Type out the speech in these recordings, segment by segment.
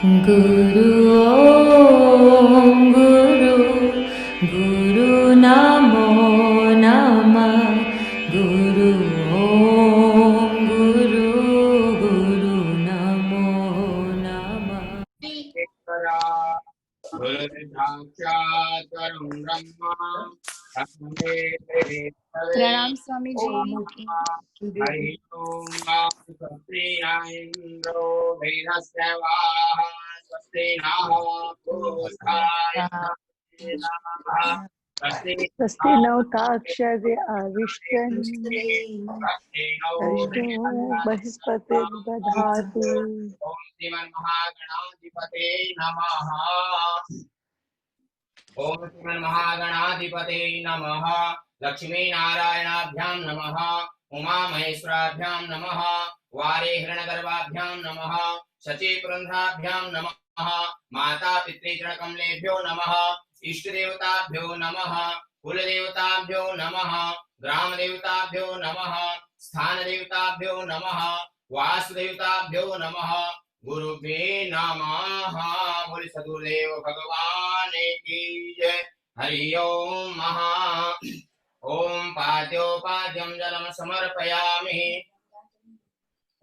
गुरु ओम गुरु गुरु नमो नमः गुरु ओम गुरु गुरु नमो नमः। प्रणाम स्वामी जी। हरि ओम स्वस्ति न इंद्रो वृहस्पतिः स्वस्ति नः पूषा स्वस्ति नवताक्षर आविष्टन् अष्टो बृहस्पतिर्दधातु। ओम श्रीमन्महागणाधिपते नमः। ओम श्रीमन्महागणाधिपते नमः। लक्ष्मी नारायणाभ्यां नमः। उमा महेश्वराभ्यां नमः। वारे हिरण्यगर्भाभ्यां नमः। शचीपुरन्ध्राभ्यां नमः। माता पितृचरणकमलेभ्यो नमः। इष्टदेवताभ्यो नमः। कुलदेवताभ्यो नमः। ग्रामदेवताभ्यो नमः। स्थानदेवताभ्यो नमः। वासुदेवताभ्यो नमः। गुरुभ्ये नमः। बोले सद्गुरुदेव भगवान की जय। हरि ओम महा ओम पाद्योपाद्यं जलम समर्पयामि।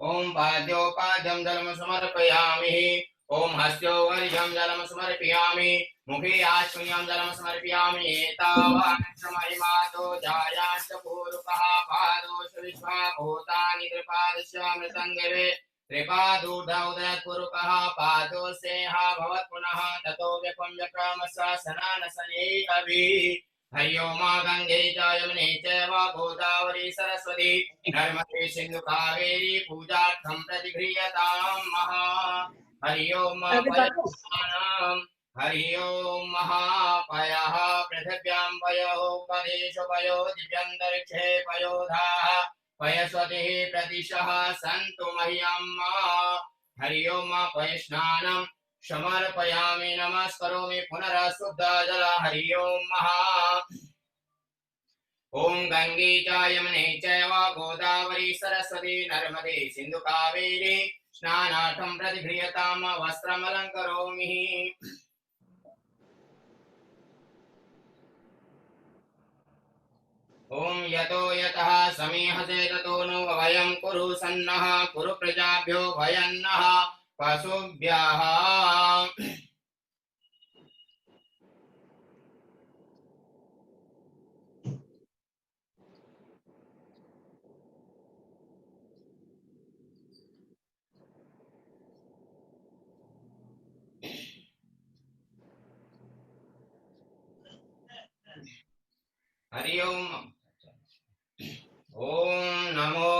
ओम पाद्योपाद्यं जलम समर्पयामि। ओम हस्योवर्यं जलम समर्पयामि। मुखे आश्वयं जलम समर्पयामि। एतावानश्रमहिमातो जायाश्च पूर्वकः पादोश्च विश्वा भूतानि त्रिपादस्यामृतङ्गवे त्रिपादूढौदयत्पुरुकः पादोऽस्येह भवत् पुनः ततो व्यपं व्यक्रमशासनानसने कवि। हरि ओम गंगे च यमुने चैव गोदावरी सरस्वती नर्मदे सिंधु कावेरी पूजार्थं प्रतिगृह्यतां महा। हरि ओम पयः हरि ओम महापयः पृथिव्यां पयोपदेशो पयो दिव्यन्तरिक्षे पयोधाः पयस्वतिः प्रतिशः सन्तु मह्यम्। हरि ओम पयस्नानं समर्पयामि नमस्करोमि पुनः शुद्ध जल। हरि ओम ओम गंगे च यमुने चैव गोदावरी सरस्वती नर्मदे सिंधु कावेरी स्नानार्थं प्रतिगृह्यतां वस्त्रमलङ्करोमि। ओम यतो यतः समीहसे ततो नो वयं कुरु सन्नः कुरु प्रजाभ्यो भयन्नः पशुभ्यः। हरि ओम ओम नमो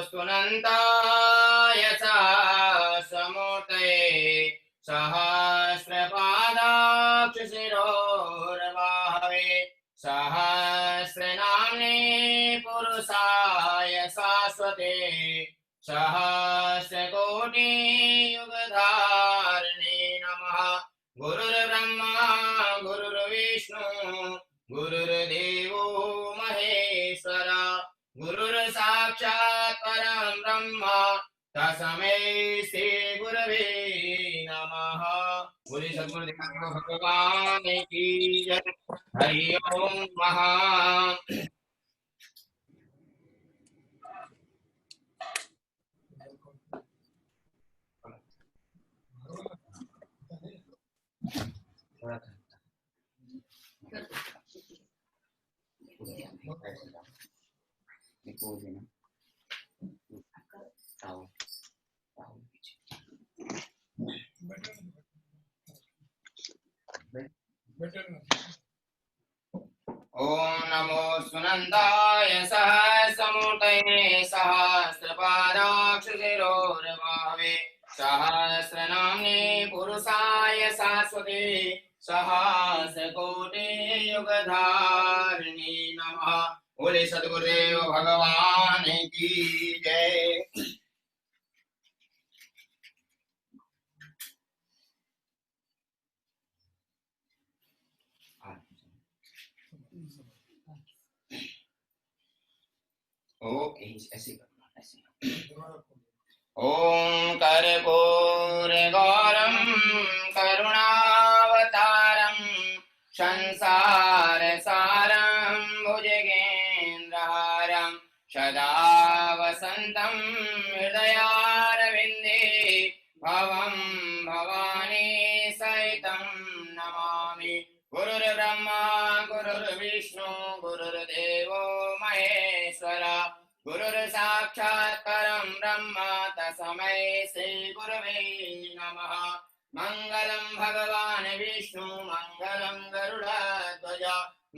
स्तुनन्ताय समूर्तये सहस्रपादाक्षशिरोर्वाहवे सहस्रनाम्ने पुरुषाय शाश्वते सहस्रकोटियुगधारिणे नमः। गुरुर्ब्रह्मा गुरुर्विष्णु गुरुर्देवो महेश्वर गुरुर्साक्षात् परं ब्रह्म तस्मै श्री गुरवे नमः। बोले सद्गुरुदेव भगवान की जय। हरि ओम महा ओम नमो सुनंदाय सहस्रमूर्तये सहस्रपादाक्षशिरोर्वाहवे सहस्रनाम्ने पुरुषाय शाश्वते सहस्रकोटियुगधारिणे नमः। बोले सद्गुरुदेव भगवान की जय। ऐसे करना ऐसे। ओम कर्पूर गौरम करुणावतारं संसारसारं भुजगेन्द्रहारं सदा वसन्तं हृदयारविन्दे भवं भवानी सहितं नमामि। गुरुर्ब्रह्मा गुरुर्विष्णु गुरुर्देवो महेश्वर गुरुर्साक्षात् परं ब्रह्म तस्मै श्री गुरवे नमः। मंगलं भगवान् विष्णु मंगलं गरुडध्वज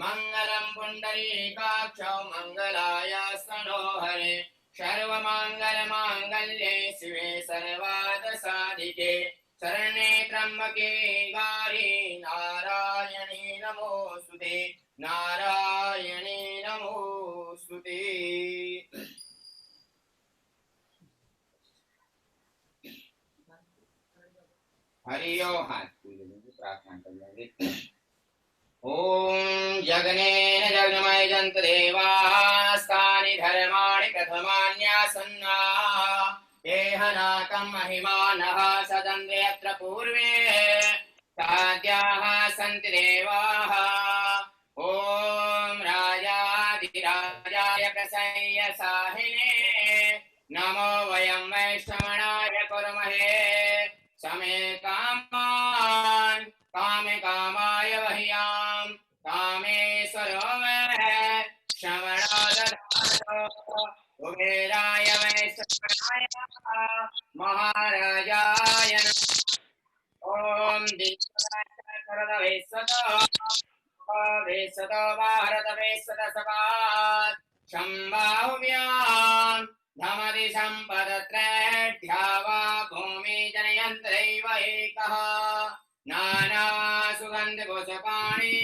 मंगलं पुण्डरीकाक्ष मंगलाय स्तनोहरे सर्वमंगलमांगल्ये शिवे सर्वार्थसाधिके शरण्ये त्र्यंबके गौरी नारायणी नमोस्तुते नारायणी नमोस्तुते। हरिओ हाथ प्रार्थना कर लेंगे। ओम जगनेन जगन्मय जंत देवास्तानि धर्माणि कथमान्यासन्ना एहनाकं महिमानः सदन्ते अत्र पूर्वे साध्याः सन्ति देवाः। ओम राजाधिराजाय प्रसय्यसाहिने नमो वयं वैष्णवाय कुर्महे समे कामान् कामे कामाय वह्यां कामेश्वरो वै श्रवणादधातो कुबेराय वैश्वराय महाराजाय ओम दीपदाशरदवेश्वतो भारतवेश्वतसभात् शम्बाहुव्याम् धमति सम्पदत्रैढ्यावा भूमि जनयन्त्रैव एकः नाना सुगन्धपुष्पाणि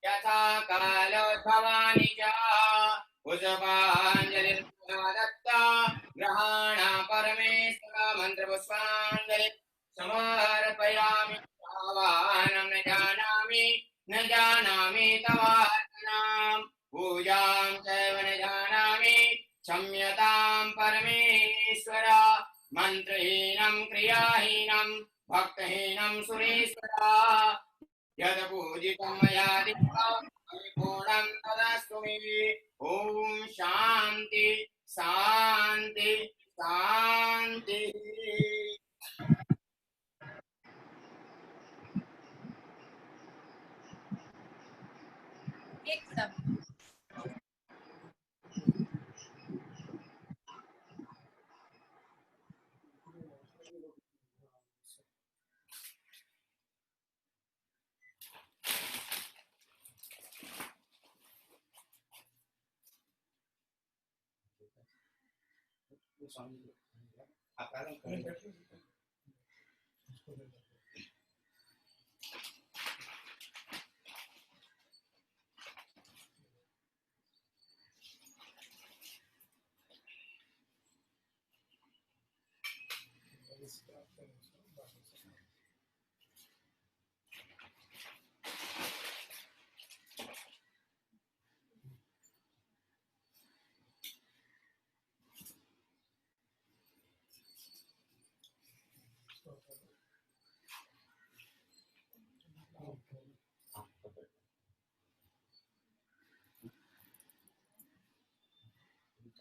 यथा कालोद्भवानि च पुष्पाञ्जलिर्दत्ता ग्रहाण परमेश्वर मन्त्रपुष्पाञ्जलि समर्पयामि। आवाहनं न जानामि तवार्चनां पूजां चैव न जानामि क्षम्यतां परमेश्वर मंत्रहीनं क्रियाहीनं भक्तहीनं सुरेश्वर यद पूजितं मया परिपूर्णं तदस्तु मे। ओम शांति शांति शांति। एकदम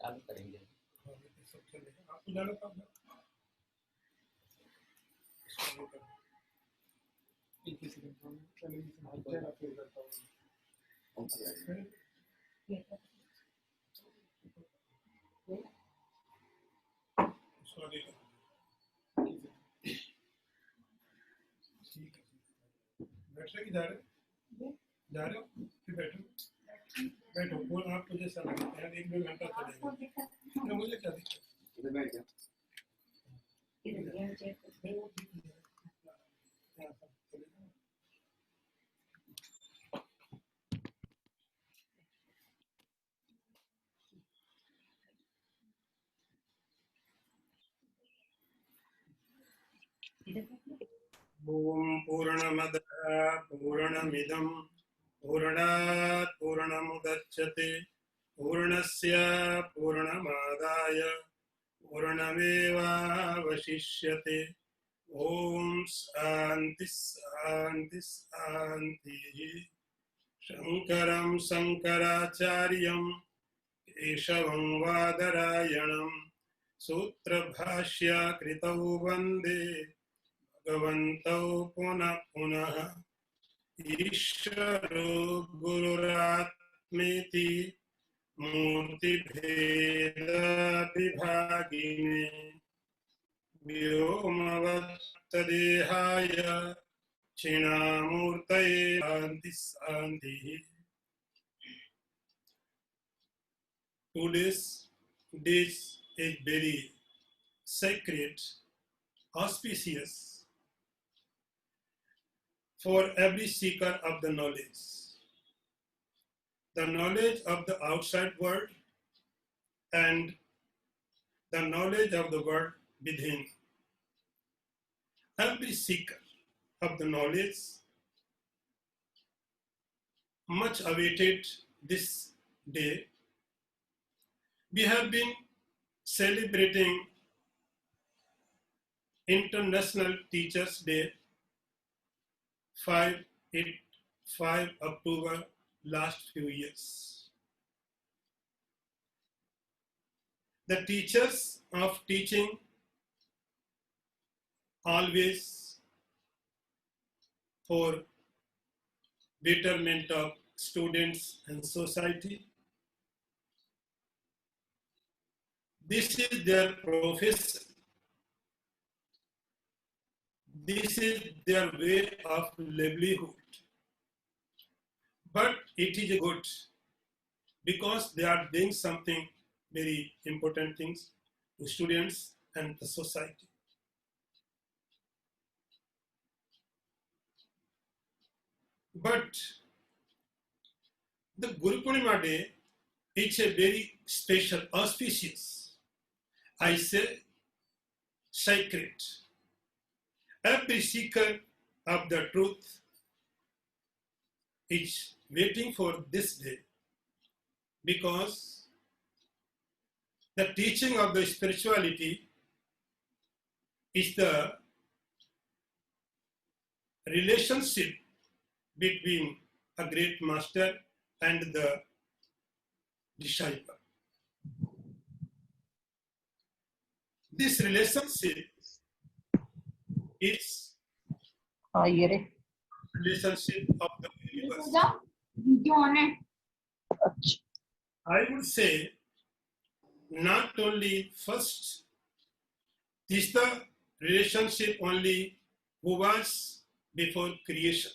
चालू करेंगे। बैठे जा रहे हो फिर बैठो बैठो बोल आपको जैसा लगता है 1-2 घंटा चलेगा मुझे क्या दिक्कत इधर बैठ जाओ ओम पूर्णमदः पूर्णमिदं पूर्णात् पूर्णमुदच्यते पूर्णस्य पूर्णमादाय पूर्णमेवावशिष्यते। ओम शांति शांति शांति शंकरं शंकराचार्यं केशवं वादरायणं सूत्रभाष्यकृतौ वन्दे भगवन्तौ पुनः पुनः ईश्वरो गुरुरात्मेति मूर्तिभेदविभागिने व्योमवत्तदेहाय क्षीणामूर्तये शान्ति शान्तिः. Today's day is very sacred, auspicious for every seeker of the knowledge. The knowledge of the outside world and the knowledge of the world within. Every seeker of the knowledge much awaited this day. We have been celebrating International Teachers Day 5 October last few years. The teachers of teaching always for betterment of students and society. This is their profession. This is their way of livelihood. But it is good because they are doing something very important things to students and the society. But the Guru Purnima Day is a very special, auspicious, I say sacred. Every seeker of the truth is waiting for this day because the teaching of the spirituality is the relationship between a great master and the disciple. This relationship is relationship of the universe. I would say not only first, this is the relationship only who was before creation.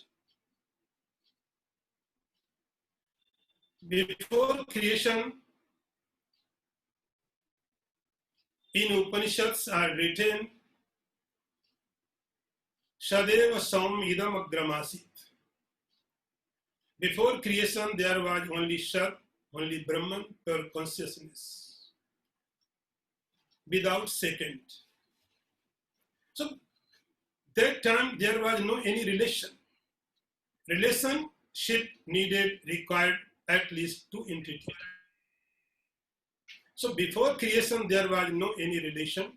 Before creation, in Upanishads are written, Shadeva Sam Idam Agramasit. Before creation, there was only Shad, only Brahman, pure consciousness, without second. So, that time there was no any relation. Relationship required at least two entities. So before creation there was no any relation.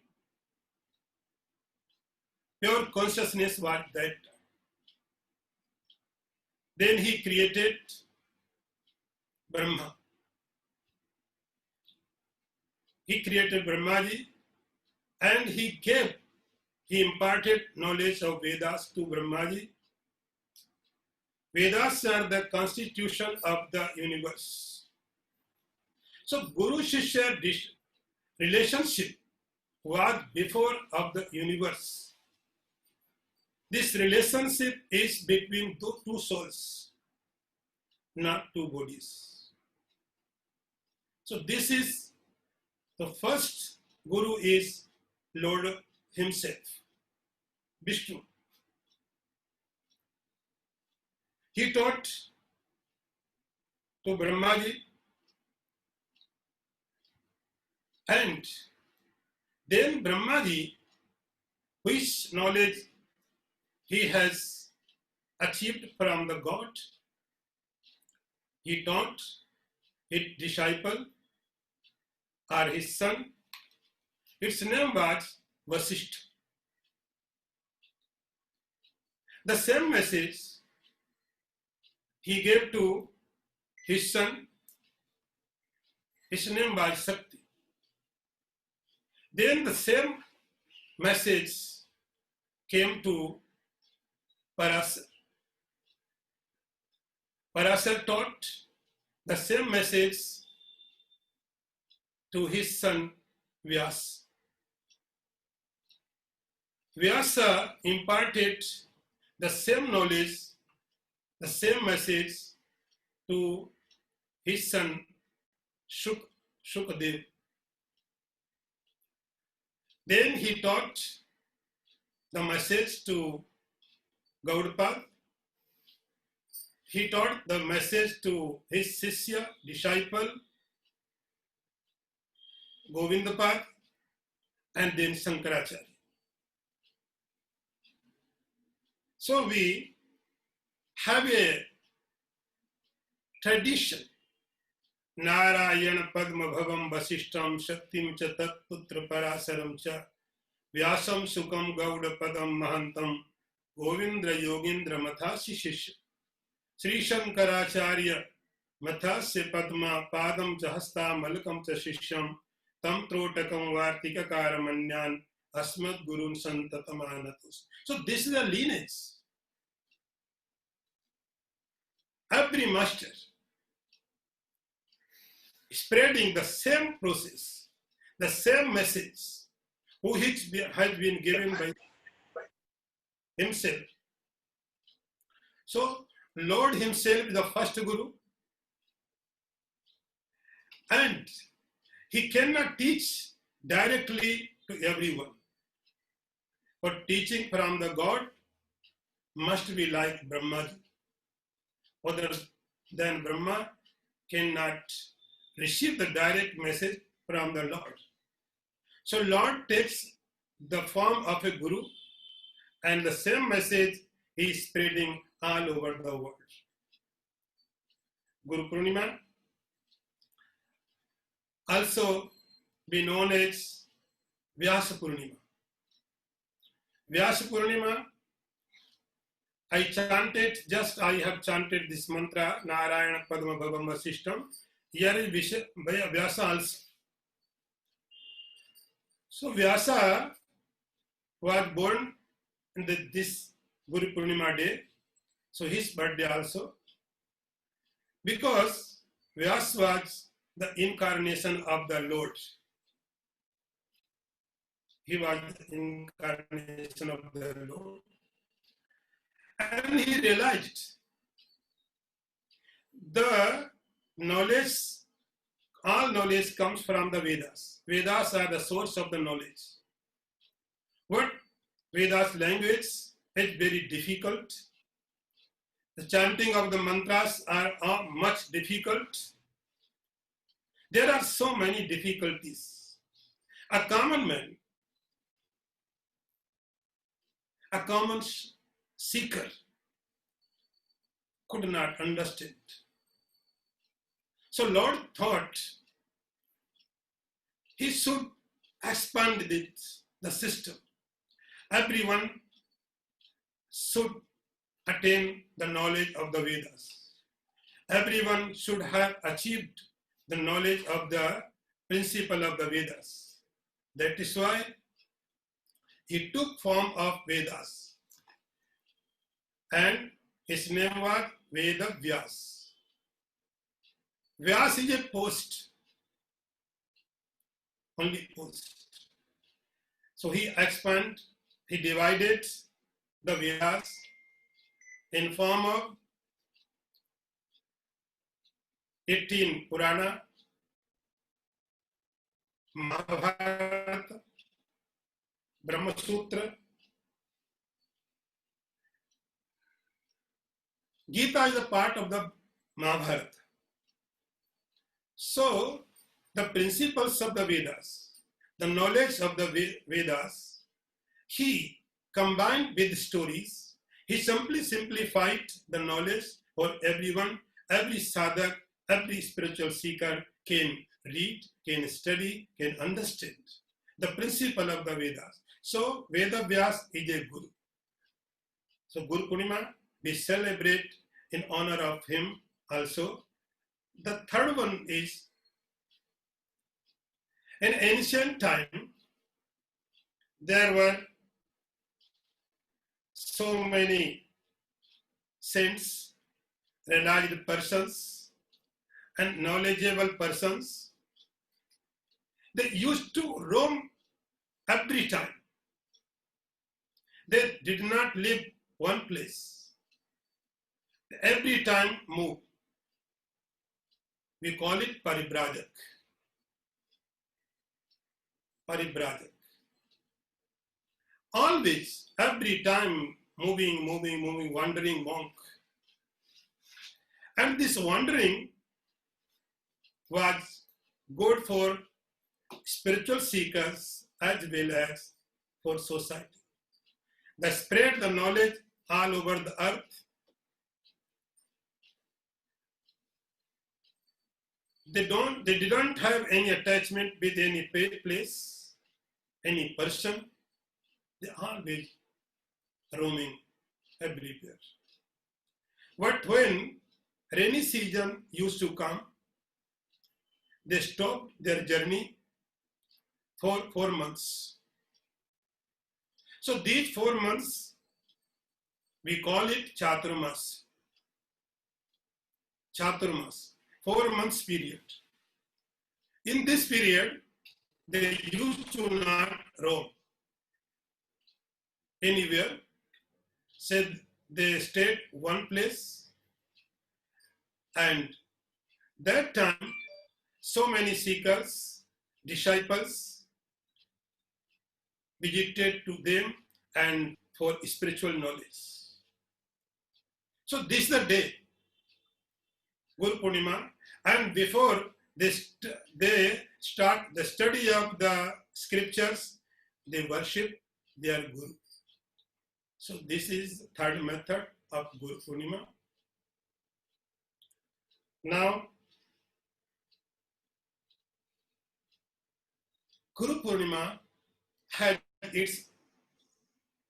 Pure consciousness was that time. Then he created Brahma. He created Brahmaji and he imparted knowledge of Vedas to Brahmaji. Vedas are the constitution of the universe. So Guru Shishya relationship was before of the universe. This relationship is between two souls, not two bodies. So this is the first Guru is Lord himself, Vishnu. He taught to Brahmaji and then Brahmaji, which knowledge he has achieved from the God, he taught his disciple or his son. Its name was Vasishtha. The same message he gave to his son. His name was Shakti. Then the same message came to Parasar. Parasar taught the same message to his son Vyasa. Vyasa imparted the same knowledge, the same message to his son Shukadev. Then he taught the message to Gaudapad. He taught the message to his Sishya, disciple, Govindapad, and then Shankaracharya. So we have a tradition. Narayana Padma Bhavam Vasishtam Shaktim Cha Tatputra Parasaram Cha Vyasam Sukam Gauda Padam Mahantam Govindra Yogindra Mathasi Shishya Sri Shankaracharya Mathasya Padma Padam Chahasta Malakam Cha Shishyam Tam Trotakam Vartika Karamanyan Asmat Gurun Santatamanatus. So this is a lineage. Every master spreading the same process, the same message, which has been given by himself. So Lord himself is the first Guru, and he cannot teach directly to everyone. But teaching from the God must be like Brahmaji. Other than Brahma cannot receive the direct message from the Lord. So Lord takes the form of a Guru, and the same message he is spreading all over the world. Guru Purnima also be known as Vyasa Purnima. Vyasa Purnima, I have chanted this mantra, Narayana Padma Bhavam Vasishtam. Here is Vyasa also. So Vyasa was born in this Guru Purnima day, so his birthday also. Because Vyasa was the incarnation of the Lord. He was the incarnation of the Lord. And he realized the knowledge, all knowledge comes from the Vedas. Vedas are the source of the knowledge. What Vedas language is very difficult. The chanting of the mantras are much difficult. There are so many difficulties. A common man, a common seeker could not understand. So Lord thought he should expand the system. Everyone should attain the knowledge of the Vedas. Everyone should have achieved the knowledge of the principle of the Vedas. That is why he took form of Vedas. And his name was Veda Vyas. Vyas is a post, only post. So he divided the Vedas in form of 18 Purana, Mahabharata, Brahma Sutra. Gita is a part of the Mahabharata. So, the principles of the Vedas, the knowledge of the Vedas, he combined with stories. He simply simplified the knowledge for everyone. Every sadhak, every spiritual seeker can read, can study, can understand the principle of the Vedas. So, Veda Vyas is a Guru. So Guru Purnima, we celebrate in honor of him also. The third one is, in ancient time, there were so many saints, realized persons, and knowledgeable persons. They used to roam every time. They did not live one place. Every time move. We call it paribrajak. Paribrajak. Always, every time moving, wandering monk. And this wandering was good for spiritual seekers as well as for society. They spread the knowledge all over the earth. They didn't have any attachment with any place, any person. They always roaming everywhere. But when rainy season used to come, they stopped their journey for 4 months. So these 4 months, we call it Chaturmas. Chaturmas, 4 months period. In this period, they used to not roam anywhere. Said they stayed one place, and that time, so many seekers, disciples visited to them and for spiritual knowledge. So this is the day, Guru Purnima, and before they start the study of the scriptures, they worship their Guru. So this is the third method of Guru Purnima. Now, Guru Purnima had its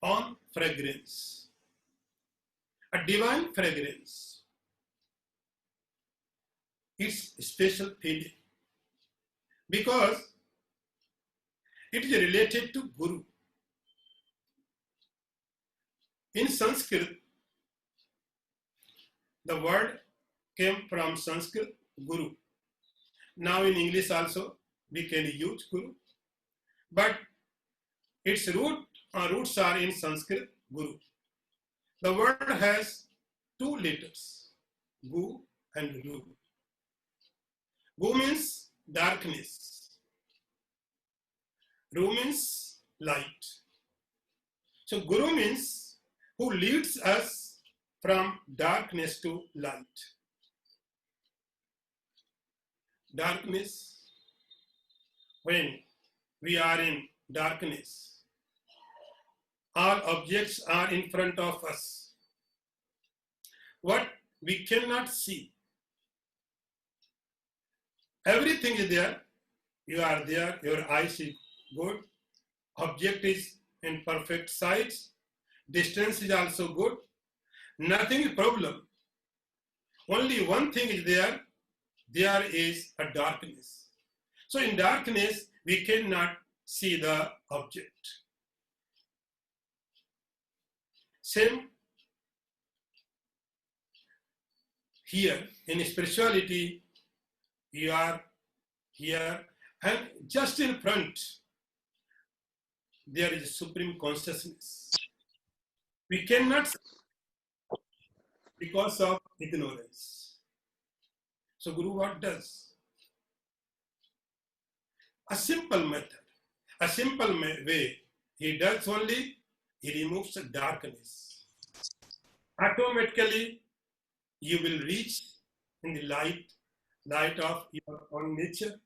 own fragrance, a divine fragrance. It's special feeling because it is related to Guru. In Sanskrit, the word came from Sanskrit, Guru. Now in English also, we can use Guru. But its roots are in Sanskrit, Guru. The word has 2 letters, Gu and Ru. Gu means darkness. Ru means light. So Guru means who leads us from darkness to light. Darkness, when we are in darkness, all objects are in front of us. What we cannot see. Everything is there. You are there, your eyes is good. Object is in perfect size. Distance is also good. Nothing is problem. Only one thing is there. There is a darkness. So in darkness, we cannot see the object. Same here in spirituality, you are here and just in front, there is supreme consciousness. We cannot see because of ignorance. So Guru what does? A simple method, a simple way. He does only, he removes the darkness. Automatically, you will reach in the light of your own nature,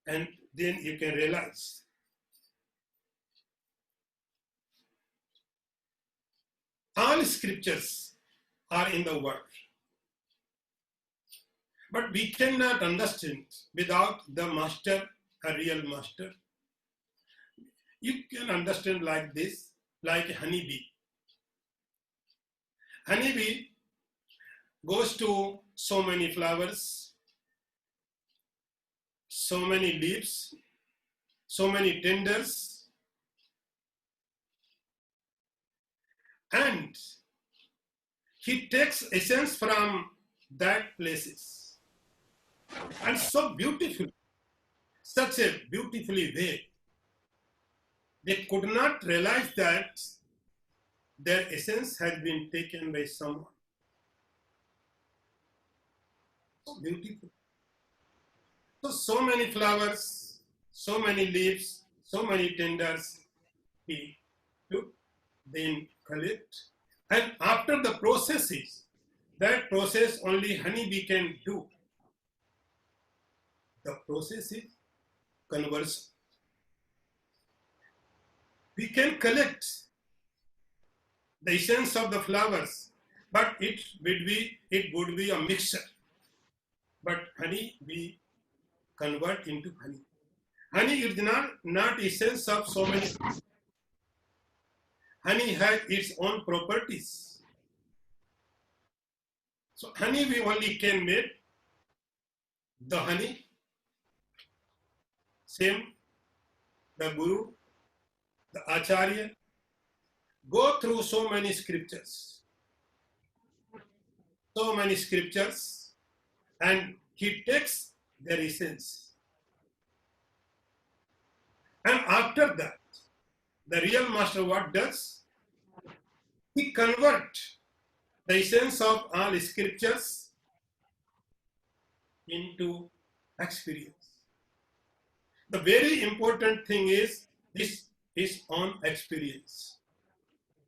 and then you can realize. All scriptures are in the word. But we cannot understand without the master, a real master. You can understand like this, like a honeybee. Honeybee goes to so many flowers, so many leaves, so many tenders, and he takes essence from that places, and so beautifully, such a beautifully way, they could not realize that their essence had been taken by someone. So beautiful. So many flowers, so many leaves, so many tenders he took, then collect. And after the processes, that process only honeybee can do. The process is conversion. We can collect the essence of the flowers, but it would be a mixture. But honey we convert into honey. Honey is not essence of so many. Honey has its own properties. So honey we only can make the honey. Same, the Guru, the Acharya, go through so many scriptures, and he takes their essence. And after that, the real master what does? He converts the essence of all scriptures into experience. The very important thing is this is on experience.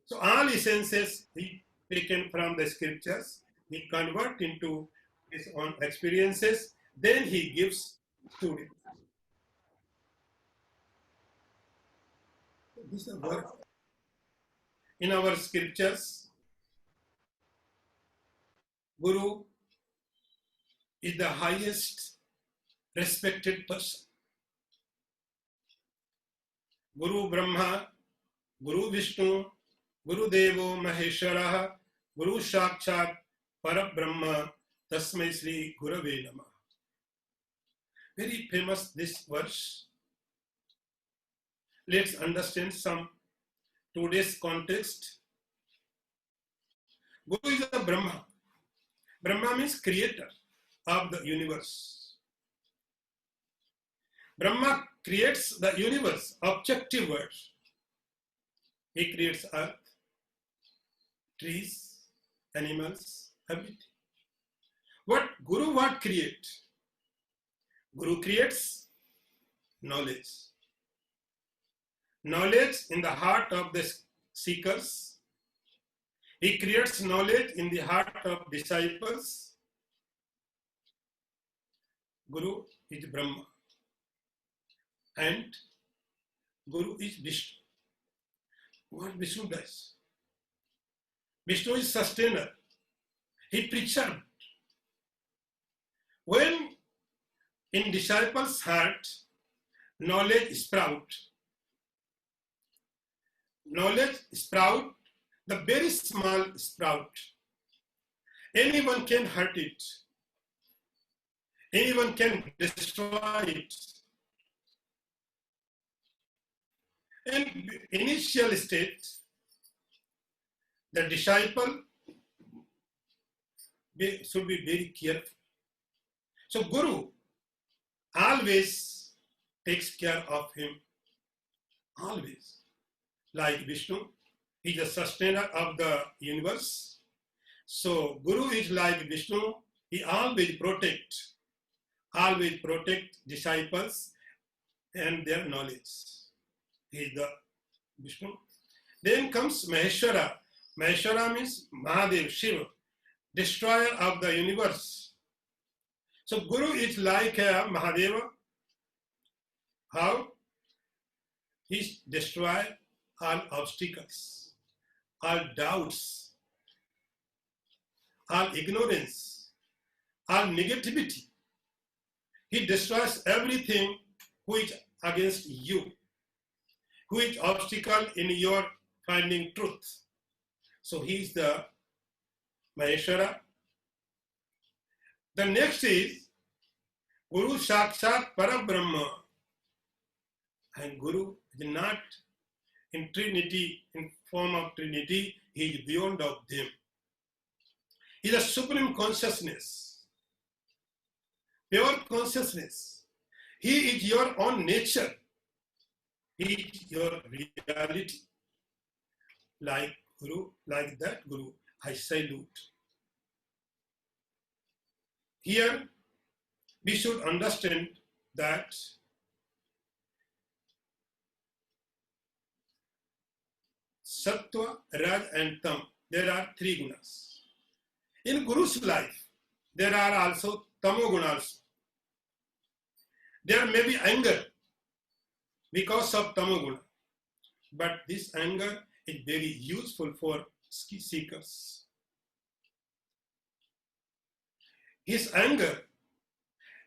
So all essences he taken from the scriptures, he convert into his own experiences, then he gives students. This is the work. In our scriptures, Guru is the highest respected person. Guru Brahma, Guru Vishnu, Guru Devo Maheshwara, Guru Sakshat Parabrahma, Tasmai Sri Gurave Namah. Very famous this verse. Let's understand some today's context. Guru is a Brahma. Brahma means creator of the universe. Brahma creates the universe, objective world. He creates earth, trees, animals, everything. What Guru what create? Guru creates knowledge. Knowledge in the heart of the seekers. He creates knowledge in the heart of disciples. Guru is Brahma. And Guru is Vishnu. What Vishnu does? Vishnu is sustainer. He preserved. When in disciples' heart, knowledge sprout, the very small sprout. Anyone can hurt it. Anyone can destroy it. In initial state, the disciple should be very careful. So Guru always takes care of him. Always. Like Vishnu, he is the sustainer of the universe. So Guru is like Vishnu. He always protect disciples and their knowledge. He is the Vishnu. Then comes Maheshwara. Maheshwara means Mahadev, Shiva, destroyer of the universe. So Guru is like a Mahadeva. How? He destroys all obstacles, all doubts, all ignorance, all negativity. He destroys everything which against you, which obstacle in your finding truth. So he is the Maheshwara. The next is Guru Sakshat Parabrahma. And Guru is not in Trinity, in form of Trinity, he is beyond of them. He is a supreme consciousness, pure consciousness. He is your own nature. He is your reality. Like Guru, like that Guru, I salute. Here, we should understand that Sattva, Raj and Tam, there are three gunas. In Guru's life, there are also Tamogunas. There may be anger because of Tamoguna, but this anger is very useful for seekers. His anger,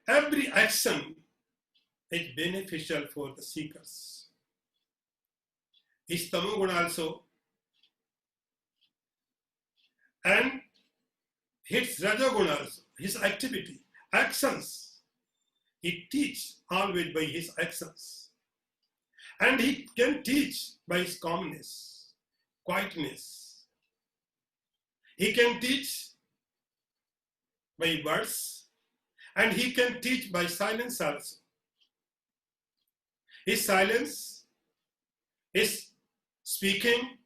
every action is beneficial for the seekers. His Tamoguna also, and his Rajoguna also, his activity, actions. He teaches always by his actions. And he can teach by his calmness, quietness. He can teach by words, and he can teach by silence also. His silence, his speaking,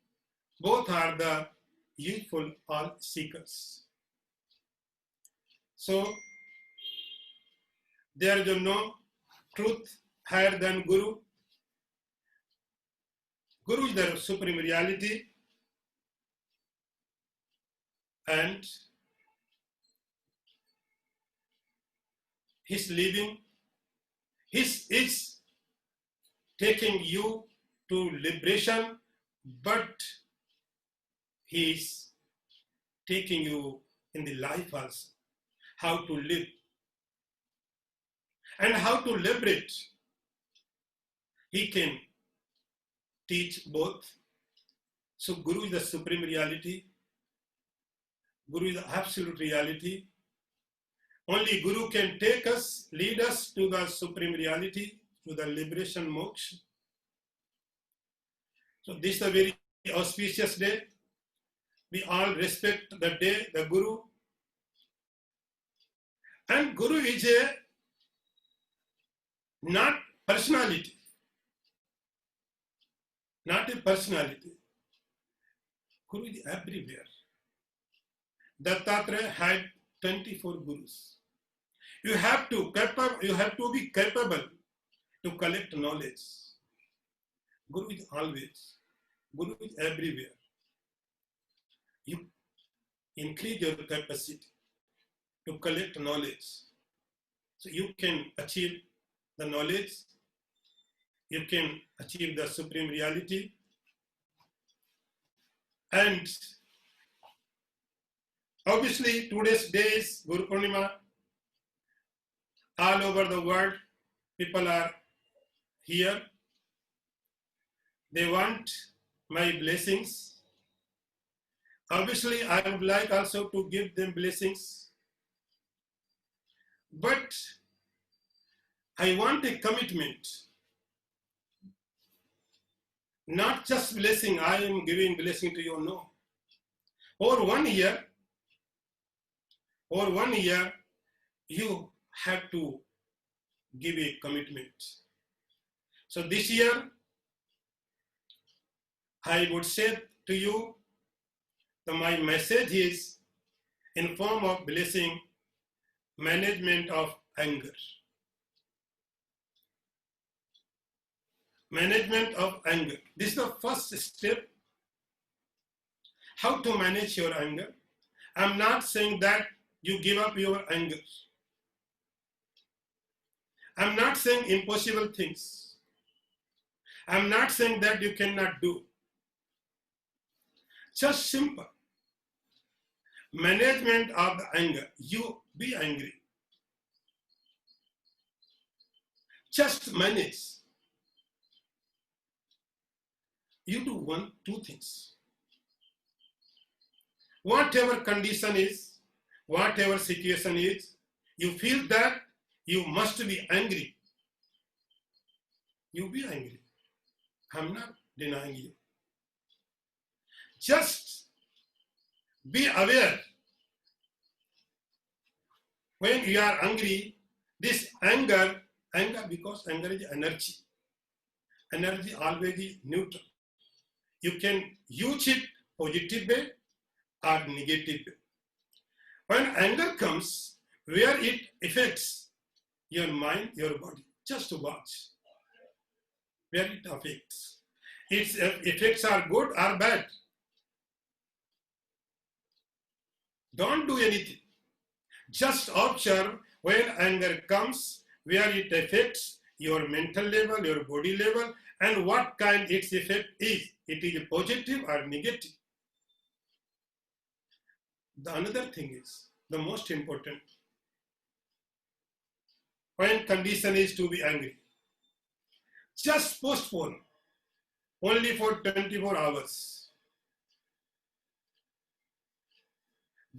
both are the useful all seekers. So, there is no truth higher than Guru. Guru is the supreme reality, and his living, his is taking you to liberation, but he is taking you in the life also, how to live and how to liberate. He can teach both. So Guru is the supreme reality. Guru is the absolute reality. Only Guru can take us, lead us to the supreme reality, to the liberation moksha. So this is a very auspicious day. We all respect the day, the Guru. And Guru is a not personality. Not a personality. Guru is everywhere. Dattatreya had 24 gurus. You have to be capable to collect knowledge. Guru is always. Guru is everywhere. You increase your capacity to collect knowledge. So you can achieve the knowledge. You can achieve the supreme reality. And obviously, today's day is Guru Purnima. All over the world, people are here. They want my blessings. Obviously, I would like also to give them blessings. But I want a commitment. Not just blessing, I am giving blessing to you, no. Over 1 year, you have to give a commitment. So this year, I would say to you that my message is in form of blessing, management of anger. Management of anger. This is the first step. How to manage your anger. I'm not saying that you give up your anger. I'm not saying impossible things. I'm not saying that you cannot do. Just simple. Management of the anger. You be angry. Just manage. You do two things. whatever condition is, whatever situation is, you feel that you must be angry. You be angry. I'm not denying you. Just be aware. When you are angry, this anger because anger is energy. Energy always is neutral. You can use it positive way or negative way. When anger comes, where it affects your mind, your body, just watch where it affects. Its effects are good or bad. Don't do anything. Just observe when anger comes, where it affects your mental level, your body level, and what kind its effect is. It is positive or negative. The another thing is, the most important, when condition is to be angry, just postpone only for 24 hours.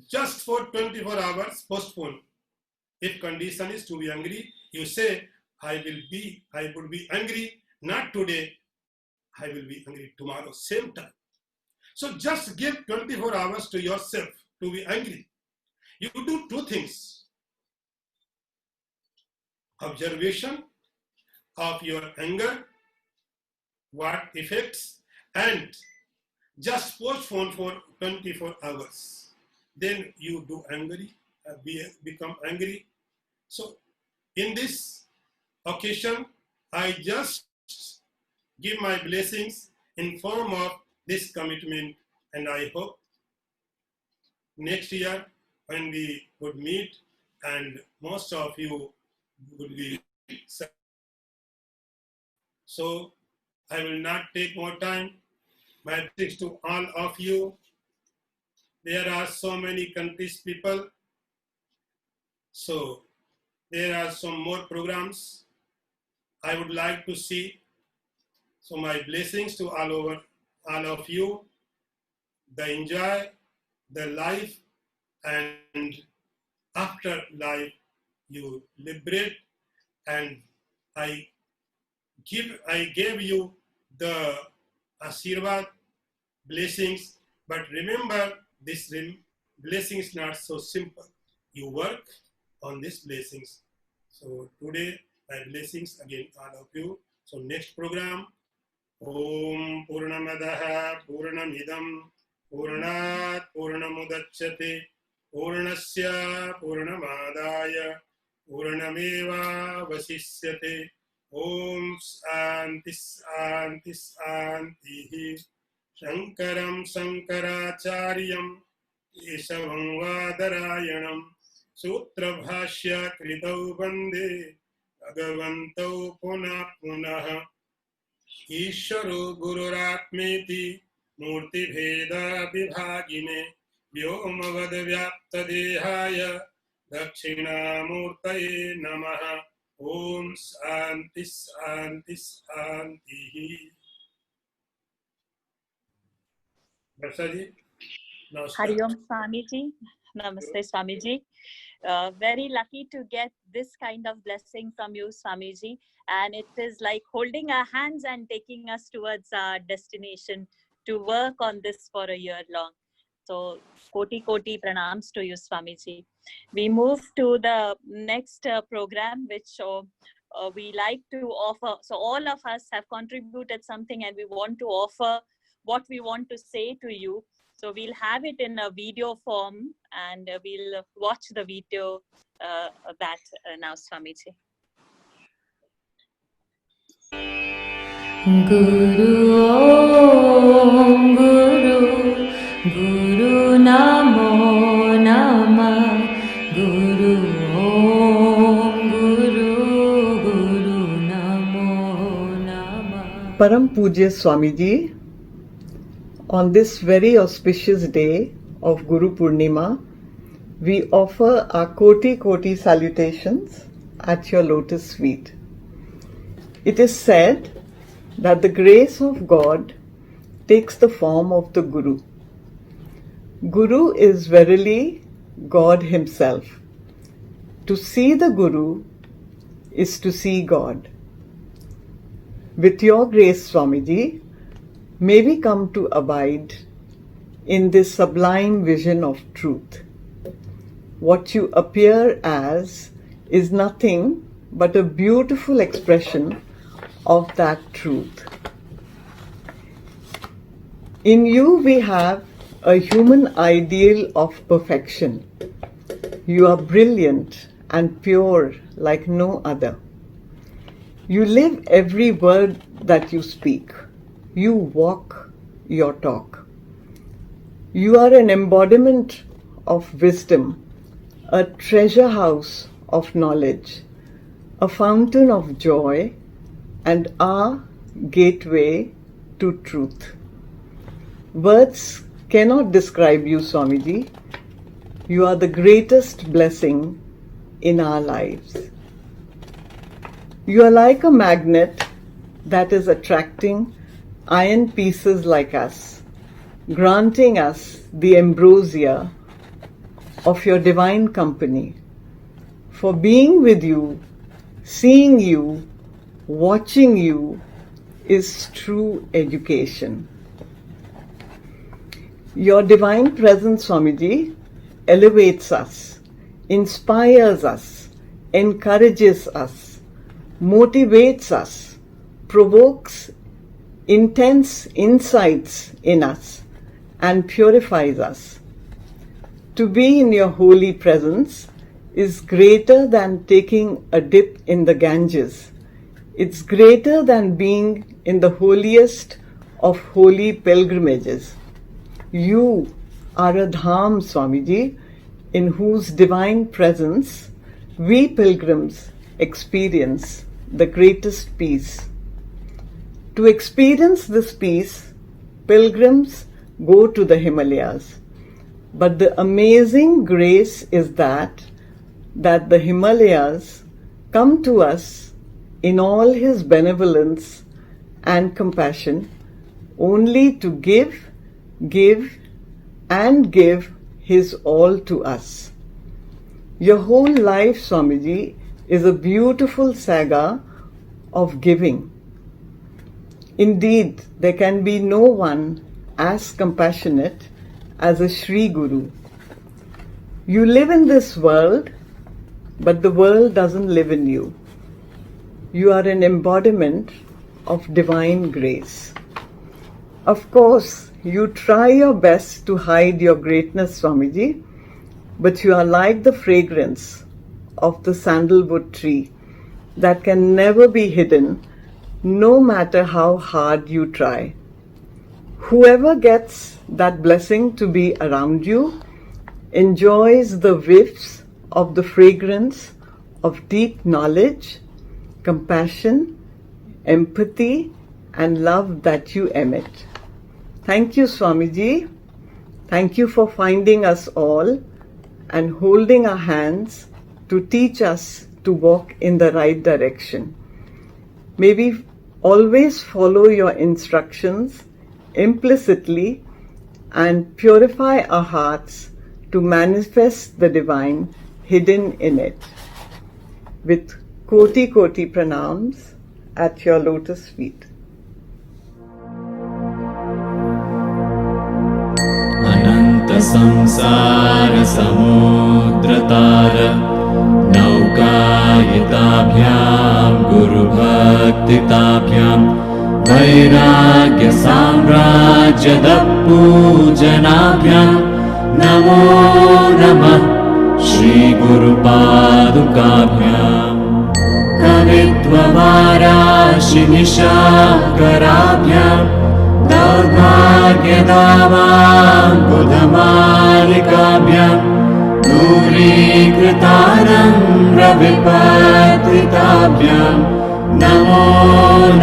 Just for 24 hours, postpone. If condition is to be angry, you say, I would be angry, not today, I will be angry tomorrow, same time. So just give 24 hours to yourself to be angry. You do two things. Observation of your anger, what effects, and just postpone for 24 hours. Then you do angry, become angry. So in this occasion, I just give my blessings in form of this commitment, and I hope next year when we would meet and most of you would be. So I will not take more time. My thanks to all of you. There are so many countries people. So there are some more programs I would like to see. So my blessings to all of you. The enjoy the life, and after life you liberate, and I gave you the Ashirwad blessings, but remember this blessing is not so simple. You work on these blessings. So today my blessings again all of you. So next program, Om Purnamadaha Purnamidam Purnat Purnamudachyate Purnasya Purnamadaya Purnameva Vasishyate. Om Santi Santi Santi. Shankaram Shankaracharyam Keshavam Vadarayanam Sutra Bhashya Kritau Bande Bhagavantau Punah Punah. Ishvaro Gururatmeti Murti Bheda Vibhagine Vyomavad Vyapta Dehaya Dakshina Murtaye Namaha. Om Santi Santi Santi. Barsaji, namaskar. Hari Om Swamiji. Namaste Swamiji. Very lucky to get this kind of blessing from you, Swamiji. And it is like holding our hands and taking us towards our destination to work on this for a year long. So, koti pranams to you, Swamiji. We move to the next program, which we like to offer. So all of us have contributed something and we want to offer what we want to say to you. So we'll have it in a video form and we'll watch the video now, Swamiji. Guru Om Guru Guru Namo Namah Guru Om Guru Guru Namo Namah. Param Pujya Swamiji, on this very auspicious day of Guru Purnima, we offer our koti salutations at your lotus feet. It is said that the grace of God takes the form of the Guru. Guru is verily God Himself. To see the Guru is to see God. With your grace, Swamiji, may we come to abide in this sublime vision of truth. What you appear as is nothing but a beautiful expression of that truth. In you we have a human ideal of perfection. You are brilliant and pure like no other. You live every word that you speak. You walk your talk. You are an embodiment of wisdom, a treasure house of knowledge, a fountain of joy, and our gateway to truth. Words cannot describe you, Swamiji. You are the greatest blessing in our lives. You are like a magnet that is attracting iron pieces like us, granting us the ambrosia of your divine company. For being with you, seeing you, watching you is true education. Your divine presence, Swamiji, elevates us, inspires us, encourages us, motivates us, provokes intense insights in us, and purifies us. To be in your holy presence is greater than taking a dip in the Ganges. It's greater than being in the holiest of holy pilgrimages. You are a dham, Swamiji, in whose divine presence we pilgrims experience the greatest peace. To experience this peace, pilgrims go to the Himalayas. But the amazing grace is that the Himalayas come to us in all His benevolence and compassion only to give His all to us. Your whole life, Swamiji, is a beautiful saga of giving. Indeed, there can be no one as compassionate as a Sri Guru. You live in this world, but the world doesn't live in you. You are an embodiment of divine grace. Of course, you try your best to hide your greatness, Swamiji, but you are like the fragrance of the sandalwood tree that can never be hidden, no matter how hard you try. Whoever gets that blessing to be around you enjoys the whiffs of the fragrance of deep knowledge, compassion, empathy, and love that you emit. Thank you, Swamiji. Thank you for finding us all and holding our hands to teach us to walk in the right direction. May we always follow your instructions implicitly and purify our hearts to manifest the divine hidden in it. With koti pranams at your lotus feet. अनंत संसार समुद्रतार नौकायिताभ्यां गुरुभक्तिताभ्यां वैराग्य साम्राज्यद पूजनाभ्यां नमो नमः श्री गुरुपादुकाभ्यां कवित्ववाराशि निशाकराभ्यां दौर्भाग्यदावां बुधमालिकाभ्यां दूरीकृतानम्रविपत्रिताभ्यां नमो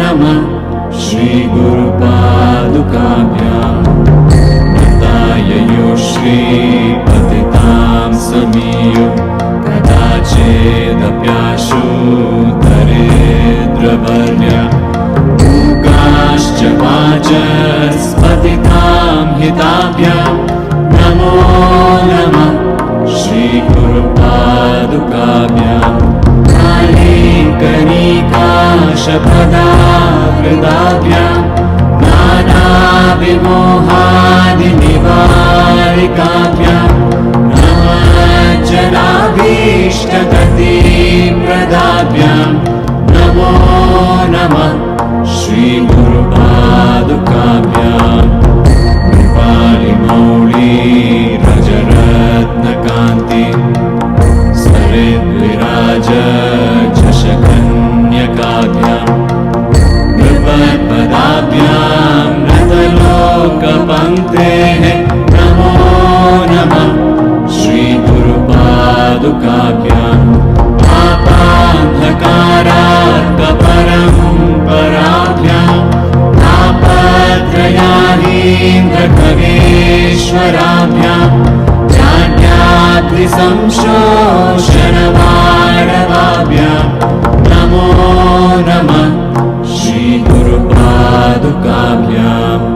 नमः श्रीगुरुपादुकाभ्यां नताययो श्रीपतितां समीयो कदाचिदप्याशु दरिद्रवर्या मूकाश्च वाचस्पतितां हिताभ्यां नमो दशपदावृताभ्याम् नानाविमोहादिनिवारिकाभ्याम् जनाभीष्टगतिप्रदाभ्याम् नमो नमः श्रीगुरुपादुकाभ्याम् कृपालिमौळी रजरत्नकान्ति सरिद्विराज झषकन्यकाभ्याम् नृपत्पदाभ्याम् नतलोकपङ्क्तेः नमो नमः श्रीगुरुपादुकाभ्याम् पापान्धकारार्कपरम्पराभ्याम् तापत्रयानीन्द्रखगेश्वराभ्याम् जाड्याद्रिसंशोषणवाणवाभ्याम् नमो नमः श्रीगुरुपादुकाभ्याम्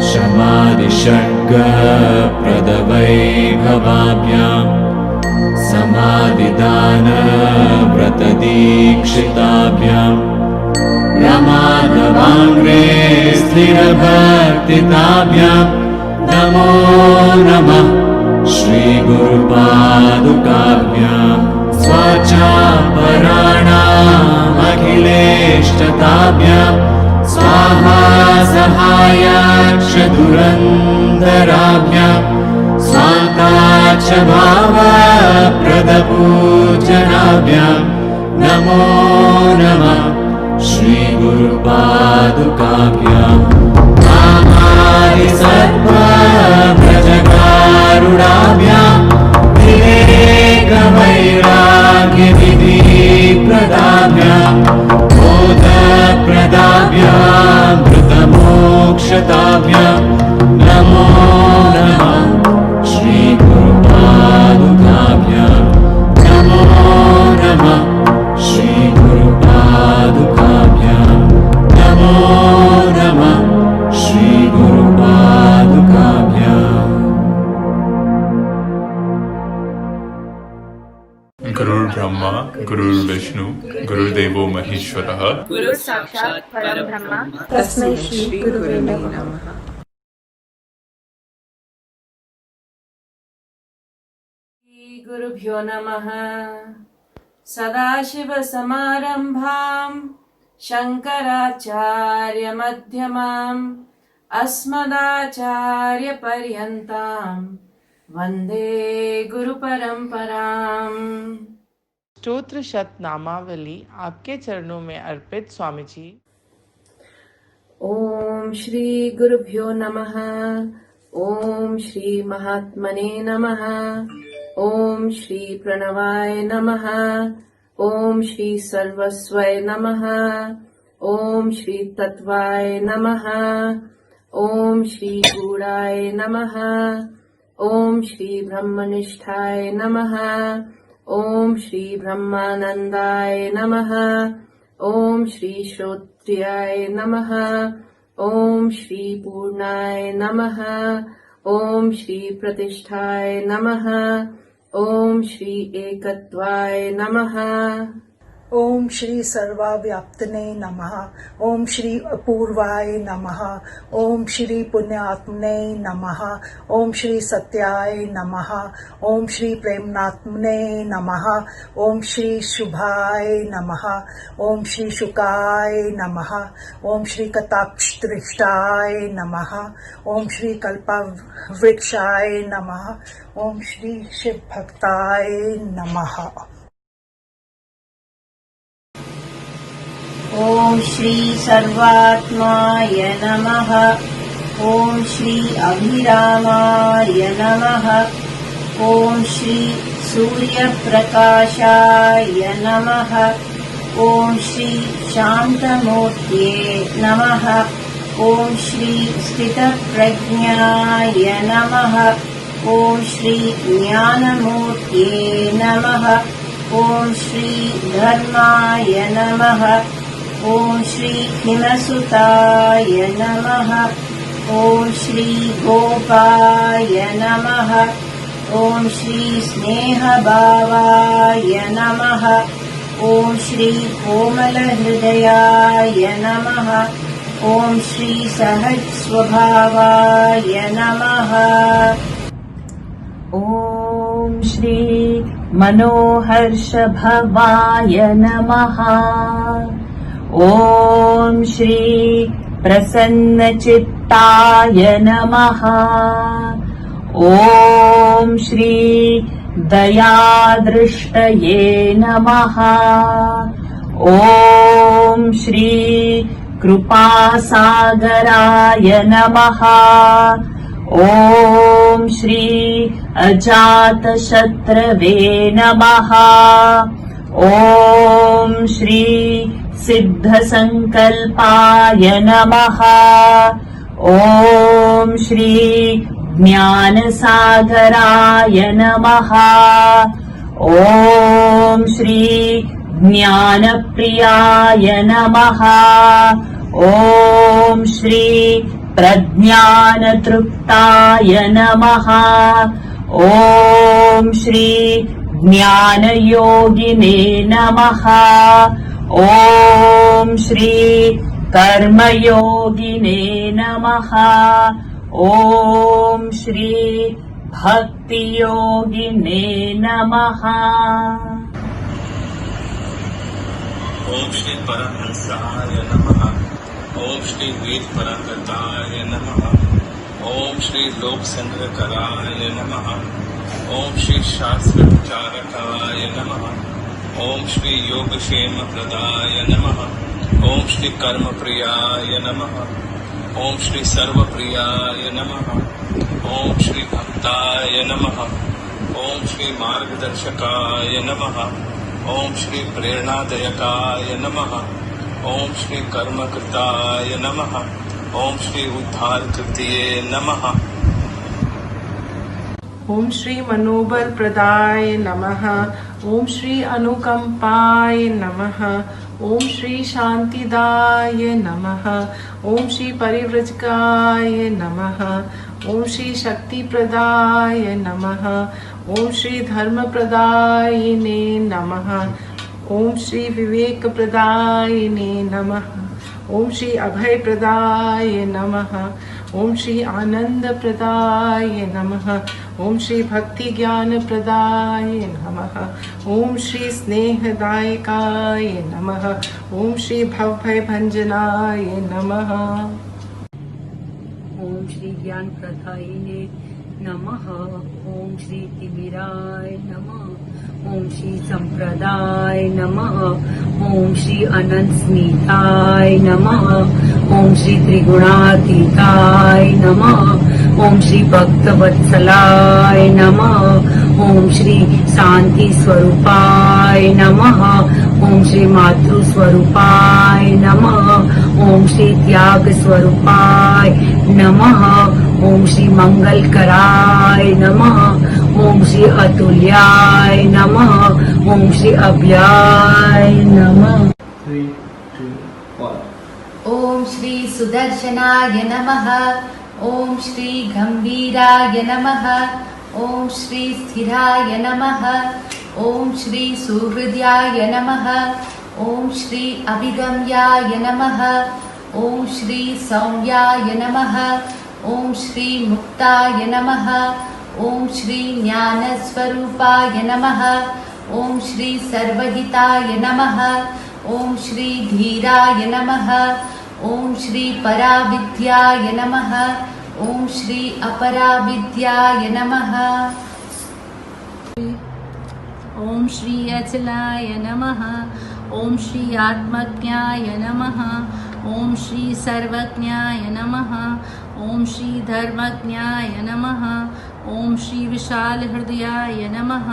शमादिषड्गप्रदवैभवाभ्याम् समाधिदानव्रतदीक्षिताभ्याम् रमाधवाङ्ग्रे स्थिरभक्तिताभ्याम् नमो नमः श्रीगुरुपादुकाभ्याम् स्वाचापराणामखिलेष्टताभ्याम् स्वाहा सहायाक्षधुरन्धराभ्याम् स्वाकाच भावप्रदपूजनाभ्याम् नमो नमः श्रीगुरुपादुकाभ्याम् कामादिसर्वव्रजगारुडाभ्याम् विवेकवैराग्यविधिप्रदाभ्याम् बोधप्रदाभ्याम् मृतमोक्षताभ्याम् नमो नमः श्रीगुरुपादुकाभ्याम् नमो नमः श्रीगुरुपादुकाभ्याम् नमो नमः श्रीगुरुपादुकाभ्याम् गुरुर्ब्रह्मा गुरुर्विष्णु गुरुर्देवो महेश्वरः गुरु साक्षात् परब्रह्म तस्मै श्री गुरुवे नमः। गुरुभ्यो नमः। सदाशिवसमारम्भाम् शङ्कराचार्यमध्यमाम् अस्मदाचार्यपर्यन्ताम् वन्दे गुरुपरम्पराम्। स्तोत्र शतनामावली आपके चरणों में अर्पित स्वामी जी। ओम श्री गुरुभ्यो नमः। ओम श्री महात्मने नमः। ओम श्री प्रणवाय नमः। ओम श्री सर्वस्वय नमः। ओम श्री तत्वाय नमः। ओम श्री गूढ़ाय नमः। ओम श्री ब्रह्मनिष्ठाय नमः। ओम श्री ब्रह्मानंदाय नमः। ओम श्री श्रोत्रियाय नमः। ओम श्री पूर्णाय नमः। ओम श्री प्रतिष्ठाय नमः। ओम श्री एकत्वाय नमः। ओम श्री सर्वव्याप्तने नमः। ओम श्री अपूर्वाय नमः। ओम श्री पुण्यात्मने नमः। ओम श्री सत्याय नमः। ओम श्री प्रेमनात्मने नमः। ओम श्री शुभाय नमः। ओम श्री शुकाय नमः। ओम श्री कटाक्षदृष्टाय नमः। ओम श्री कल्पवृक्षाय नमः। ओम श्री शिव भक्ताय नमः। ओम श्री सर्वात्माय नमः। ओम श्री अभिरामाय नमः। ओम श्री सूर्यप्रकाशाय नमः। ओम श्री शान्तमूर्तये नमः। ओम श्री स्थितप्रज्ञाय नमः। ओम श्री ज्ञानमूर्तये नमः। ओम श्री धर्माय नमः। ओम श्री हिमसुताय नमः। ओम श्री गोपाय नमः। ओम श्री स्नेहभावाय नमः। ॐ श्री कोमलहृदयाय नमः। ॐ श्री सहजस्वभावाय नमः। ॐ श्री मनोहर्षभवाय नमः। ॐ श्री प्रसन्नचित्ताय नमः। ॐ श्री दयादृष्टये नमः। ॐ श्री कृपासागराय नमः। ॐ श्री अजातशत्रवे नमः। ॐ श्री सिद्धसंकल्पाय नमः। ॐ श्री ज्ञानसागराय नमः। ॐ श्री ज्ञानप्रियाय नमः। ॐ श्री प्रज्ञानतृप्ताय नमः। ॐ श्री ज्ञानयोगिने नमः। ॐ श्री कर्मयोगिने नमः। ॐ श्री भक्तियोगिने नमः। ओम श्री परमहंसाय नमः। ओम श्री वेद परागताय नमः। ओम श्री लोक संग्रहकाराय नमः। ओम श्री शास्त्र विचारकाय नमः। ओम श्री योगक्षेम प्रदाय नमः। ओम श्री कर्म प्रियाय नमः। ओम श्री सर्वप्रियाय नमः। ओम श्री भक्ताय नमः। ओम श्री मार्गदर्शकाय नमः। ओम श्री प्रेरणादायकाय नमः। ओम श्री कर्मकृताय नमः। ओम श्री उद्धारकृतये नमः। ओम श्री मनोबल प्रदाय नमः। ओम श्री अनुकंपाय नमः। ओम श्री शांतिदाय नमः। ओम श्री परिव्रजकाय नमः। ओम श्री शक्ति प्रदाय नमः। ओम श्री धर्म प्रदायिने नमः। ओम श्री विवेक प्रदायिने नमः। ओम श्री अभय प्रदाय नमः। ओम श्री आनंद प्रदाय नमः। ओम श्री भक्ति ज्ञान प्रदाय नमः। ओम श्री स्नेहदायकाय नमः। ओम श्री भवभय भंजनाय नमः। ओम श्री ज्ञान प्रदायिने नमः। ओम श्री तिमिराय नमः। ओम श्री संप्रदाय नमः। ओम श्री अनंत स्मिताय नमः। ओम श्री त्रिगुणातीताय नमः। ओम श्री भक्तवत्सलाय नमः। ओम श्री शांति स्वरूपाय नमः। ओम श्री मातृ स्वरूपाय नमः। ओम श्री त्याग स्वरूपाय नमः। ओम श्री मंगलकराय नमः। ओम श्री अतुल्याय नमः। ओम श्री अभयाय नमः। 3, 2, 1 ओम श्री सुदर्शनाय नमः। ओम श्री गंभीराय नमः। ओम श्री स्थिराय नमः। ओम श्री सुहृदयाय नमः। ओम श्री अभिगम्याय नमः। ओम श्री सौम्याय नमः। ओम श्री मुक्ताय नमः। ओम श्री ज्ञानस्वरूपाय नमः। ओम श्री सर्वहिताय नमः। ओम श्री धीराय नमः। ओम श्री पराविद्याय नमः। ओम श्री अपराविद्याय नमः। ओम श्री अचलाय नमः। ओम श्री आत्मज्ञाय नमः। ओम श्री सर्वज्ञाय नमः। ओम श्री धर्मज्ञाय नमः। ओम श्री विशाल हृदयाय नमः।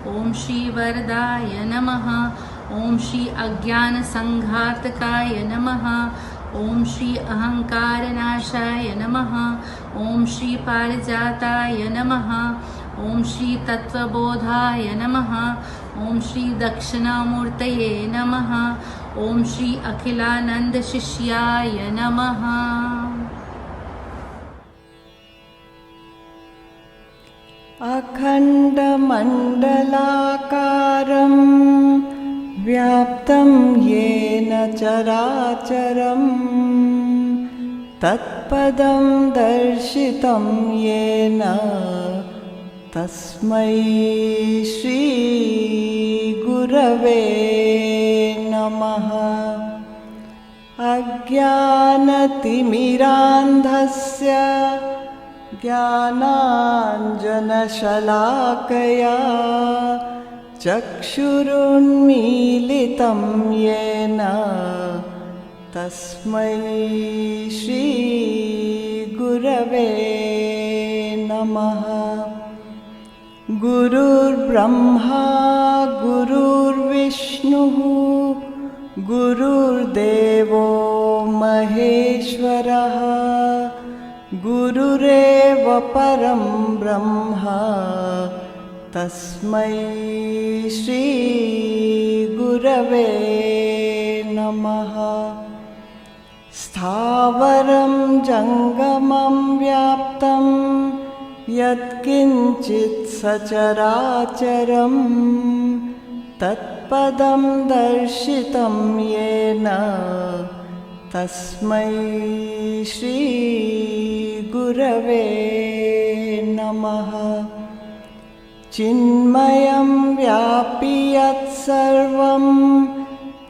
ओम श्री वरदाय नमः। ओम श्री अज्ञान संघातकाय नमः। ओम श्री अहंकार नाशाय नमः। ओम श्री पारिजाताय नमः। ओम श्री तत्वबोधाय नमः। ओम श्री दक्षिणामूर्तये नमः। ओम श्री अखिलानंद शिष्याय नमः। अखण्डमण्डलाकारं व्याप्तं येन चराचरं तत्पदं दर्शितं येन तस्मै श्री गुरवे नमः। अज्ञानतिमिरान्धस्य ज्ञानाञ्जनशलाकया चक्षुरुन्मीलितं येन तस्मै श्री गुरवे नमः। गुरुर्ब्रह्मा गुरुर्विष्णुः गुरुर्देवो महेश्वरः गुरुरेव परं ब्रह्म तस्मै श्री गुरवे नमः। स्थावरं जङ्गमं व्याप्तं यत्किञ्चित् सचराचरं तत्पदं दर्शितं येन तस्मै श्री गुरवे नमः। चिन्मयं व्यापि यत्सर्वं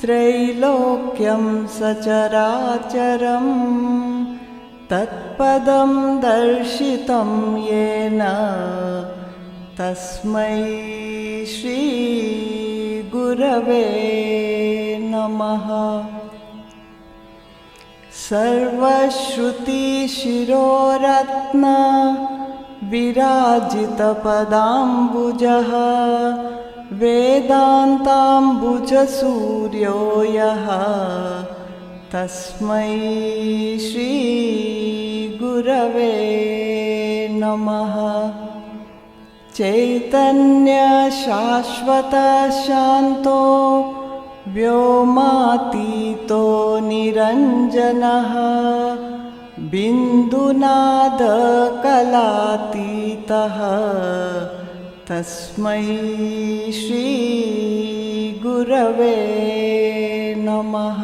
त्रैलोक्यं सचराचरं तत्पदं दर्शितं येन तस्मै श्री गुरवे नमः। सर्वश्रुतिशिरोरत्न विराजितपदाम्बुजः वेदान्ताम्बुजसूर्यो यः तस्मै श्री गुरवे नमः। चैतन्यशाश्वतशान्तो व्योमातीतो निरञ्जनः बिन्दुनादकलातीतः तस्मै श्री गुरवे नमः।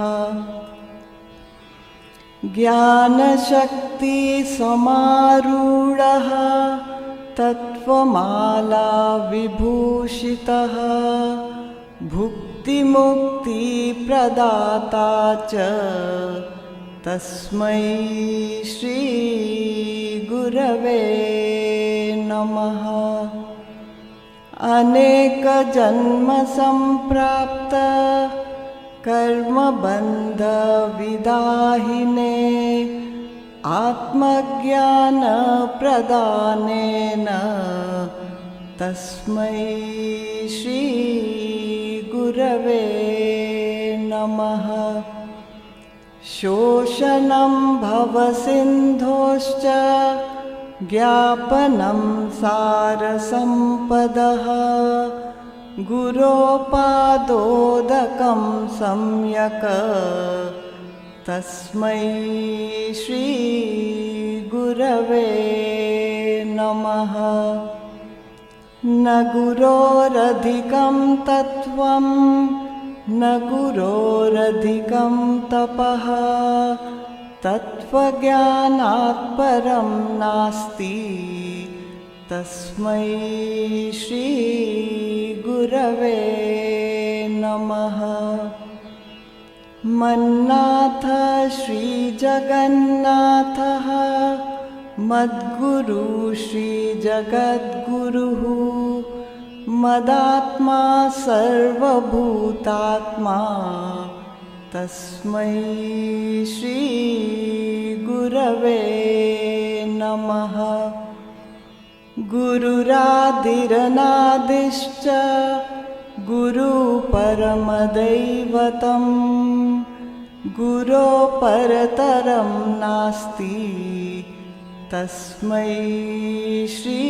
ज्ञानशक्तिसमारूढः तत्त्वमाला विभूषितः भुक्तिमुक्तिप्रदाता च तस्मै श्री गुरवे नमः। अनेकजन्मसम्प्राप्त कर्मबन्धविदाहिने आत्मज्ञानप्रदानेन तस्मै श्री गुरवे नमः। शोषणं भवसिन्धोश्च ज्ञापनं सारसम्पदः गुरोपादोदकं सम्यक् तस्मै श्री गुरवे नमः। न गुरोरधिकं तत्त्वं न गुरोरधिकं तपः तत्त्वज्ञानात् परं नास्ति तस्मै श्री गुरवे नमः। मन्नाथ श्रीजगन्नाथः मद्गुरु श्रीजगद्गुरुः मदात्मा सर्वभूतात्मा तस्मै श्री गुरवे नमः। गुरुरादिरनादिश्च गुरुपरमदैवतं गुरो परतरं नास्ति तस्मै श्री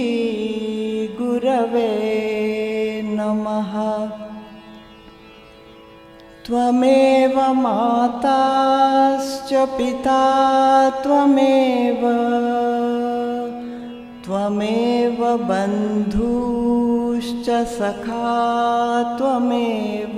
गुरवे नमः। त्वमेव माताश्च पिता त्वमेव बन्धुश्च सखा त्वमेव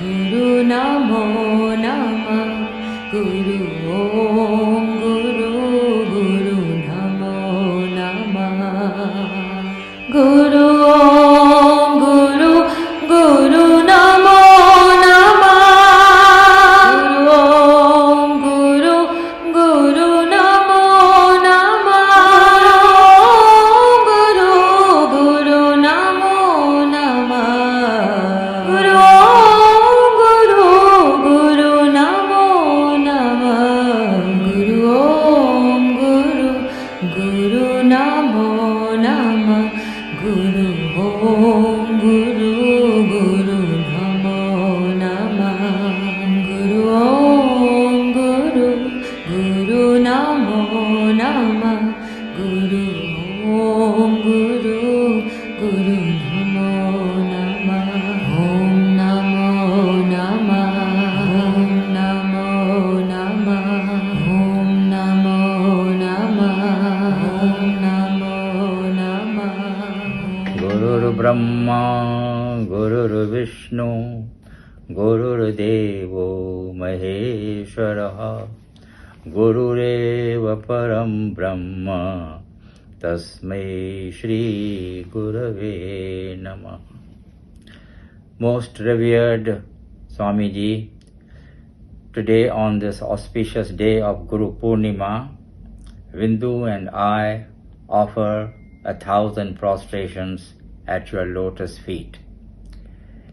Guru Namo Namah. Guru Om Guru Guru Namo Namah. Guru Om Guru Guru Namo Namah. Guru Om Guru Guru Namo Namah. Guru Guru Namo Namah. Guru Om Guru Guru Namo Namah. Guru Om Guru Guru Namo Namah. Guru Om Guru Guru Namo Namah. Guru Om Guru Guru Namo Namah. Guru Om Guru Guru Namo Namah. Om Namo Namah. Om Namo Namah. Om Namo Namah. Om Namo Namah. Guru Brahma, Guru Vishnu, Guru Devo Maheshwara, Gurureva Param Brahma, Tasmai Shri Gurave Namah. Most revered Swamiji, today on this auspicious day of Guru Purnima, Vindu and I offer 1,000 prostrations at your lotus feet.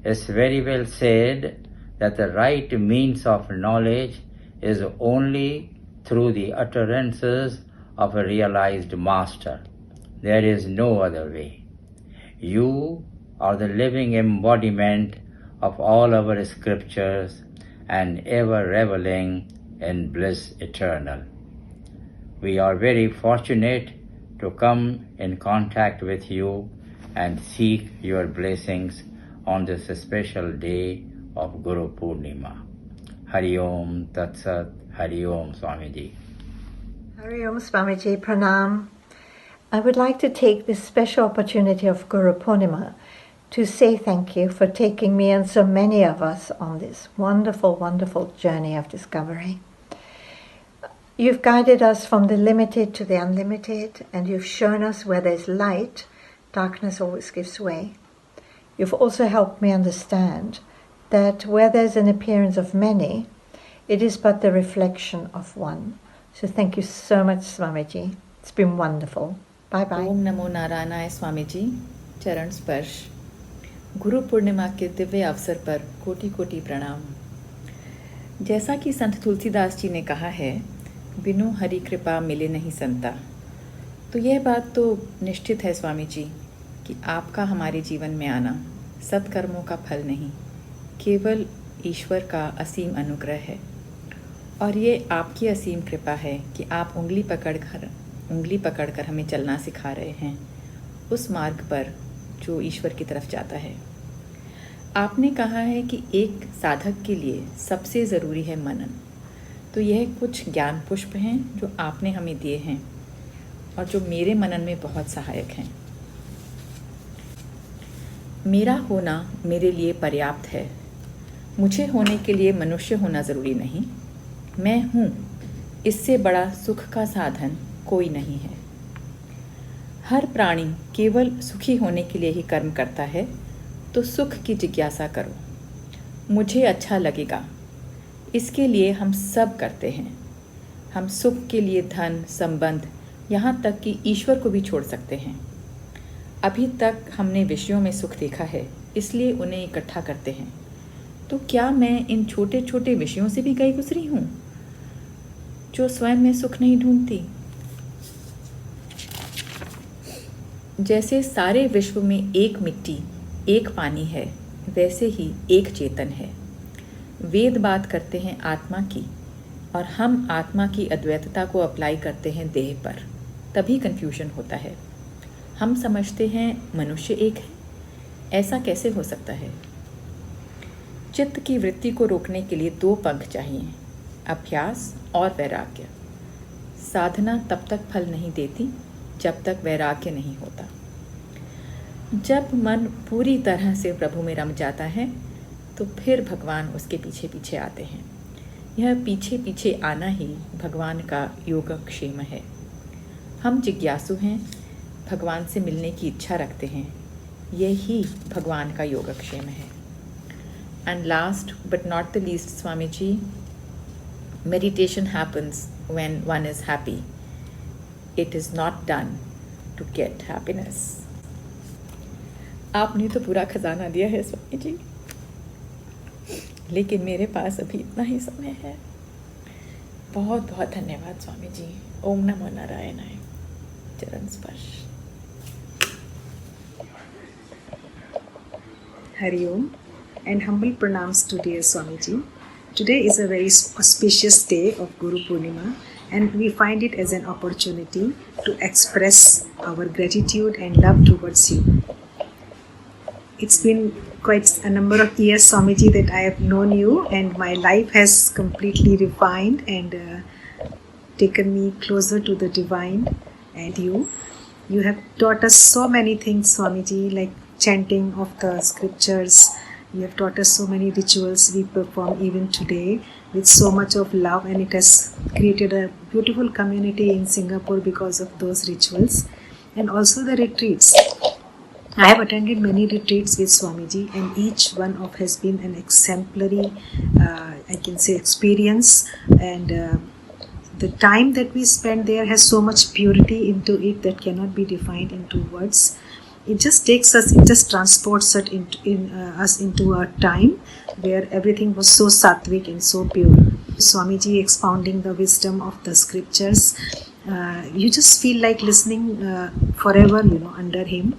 It's very well said that the right means of knowledge is only through the utterances of a realized master. There is no other way. You are the living embodiment of all our scriptures and ever reveling in bliss eternal. We are very fortunate to come in contact with you and seek your blessings on this special day of Guru Purnima. Hari Om Tat Sat. Hari Om Swamiji. Hari Om Swamiji, Pranam. I would like to take this special opportunity of Guru Purnima to say thank you for taking me and so many of us on this wonderful, wonderful journey of discovery. You've guided us from the limited to the unlimited, and you've shown us where there's light, darkness always gives way. You've also helped me understand that where there's an appearance of many, it is but the reflection of one. So thank you so much, Swamiji. It's been wonderful. Bye-bye. ओम नमो नारायणाय स्वामी जी। चरण स्पर्श। गुरु पूर्णिमा के दिव्य अवसर पर कोटि कोटि प्रणाम। जैसा कि संत तुलसीदास जी ने कहा है, बिनु हरि कृपा मिले नहीं संता। तो यह बात तो निश्चित है स्वामी जी कि आपका हमारे जीवन में आना सत्कर्मों का फल नहीं, केवल ईश्वर का असीम अनुग्रह है। और ये आपकी असीम कृपा है कि आप उंगली पकड़कर हमें चलना सिखा रहे हैं उस मार्ग पर जो ईश्वर की तरफ जाता है। आपने कहा है कि एक साधक के लिए सबसे ज़रूरी है मनन। तो यह कुछ ज्ञान पुष्प हैं जो आपने हमें दिए हैं और जो मेरे मनन में बहुत सहायक हैं। मेरा होना मेरे लिए पर्याप्त है। मुझे होने के लिए मनुष्य होना ज़रूरी नहीं। मैं हूँ, इससे बड़ा सुख का साधन कोई नहीं है। हर प्राणी केवल सुखी होने के लिए ही कर्म करता है, तो सुख की जिज्ञासा करो। मुझे अच्छा लगेगा, इसके लिए हम सब करते हैं। हम सुख के लिए धन, संबंध, यहाँ तक कि ईश्वर को भी छोड़ सकते हैं। अभी तक हमने विषयों में सुख देखा है, इसलिए उन्हें इकट्ठा करते हैं। तो क्या मैं इन छोटे छोटे विषयों से भी गई गुजरी हूँ, जो स्वयं में सुख नहीं ढूंढती? जैसे सारे विश्व में एक मिट्टी, एक पानी है, वैसे ही एक चेतन है। वेद बात करते हैं आत्मा की, और हम आत्मा की अद्वैतता को अप्लाई करते हैं देह पर, तभी कन्फ्यूजन होता है। हम समझते हैं मनुष्य एक है, ऐसा कैसे हो सकता है? चित्त की वृत्ति को रोकने के लिए 2 पंख चाहिए, अभ्यास और वैराग्य। साधना तब तक फल नहीं देती जब तक वैराग्य नहीं होता। जब मन पूरी तरह से प्रभु में रम जाता है, तो फिर भगवान उसके पीछे पीछे आते हैं। यह पीछे पीछे आना ही भगवान का योगक्षेम है। हम जिज्ञासु हैं, भगवान से मिलने की इच्छा रखते हैं, यही भगवान का योगक्षेम है। And last but not the least Swami ji, meditation happens when one is happy. It is not done to get happiness. आपने तो पूरा खजाना दिया है स्वामी जी, लेकिन मेरे पास अभी इतना ही समय है। बहुत बहुत धन्यवाद स्वामी जी। ओम नमो नारायणाय। चरण स्पर्श। Hari Om and humble pranams to dear Swamiji. Today is a very auspicious day of Guru Purnima, and we find it as an opportunity to express our gratitude and love towards you. It's been quite a number of years, Swamiji, that I have known you, and my life has completely refined and taken me closer to the divine and you. You have taught us so many things, Swamiji, like chanting of the scriptures. You have taught us so many rituals we perform even today with so much of love, and it has created a beautiful community in Singapore because of those rituals. And also the retreats. I have attended many retreats with Swamiji, and each one of has been an exemplary, I can say, experience. And the time that we spend there has so much purity into it that cannot be defined into words. It just takes us, it just transports us into a time where everything was so sattvic and so pure. Swamiji expounding the wisdom of the scriptures, you just feel like listening forever, under him.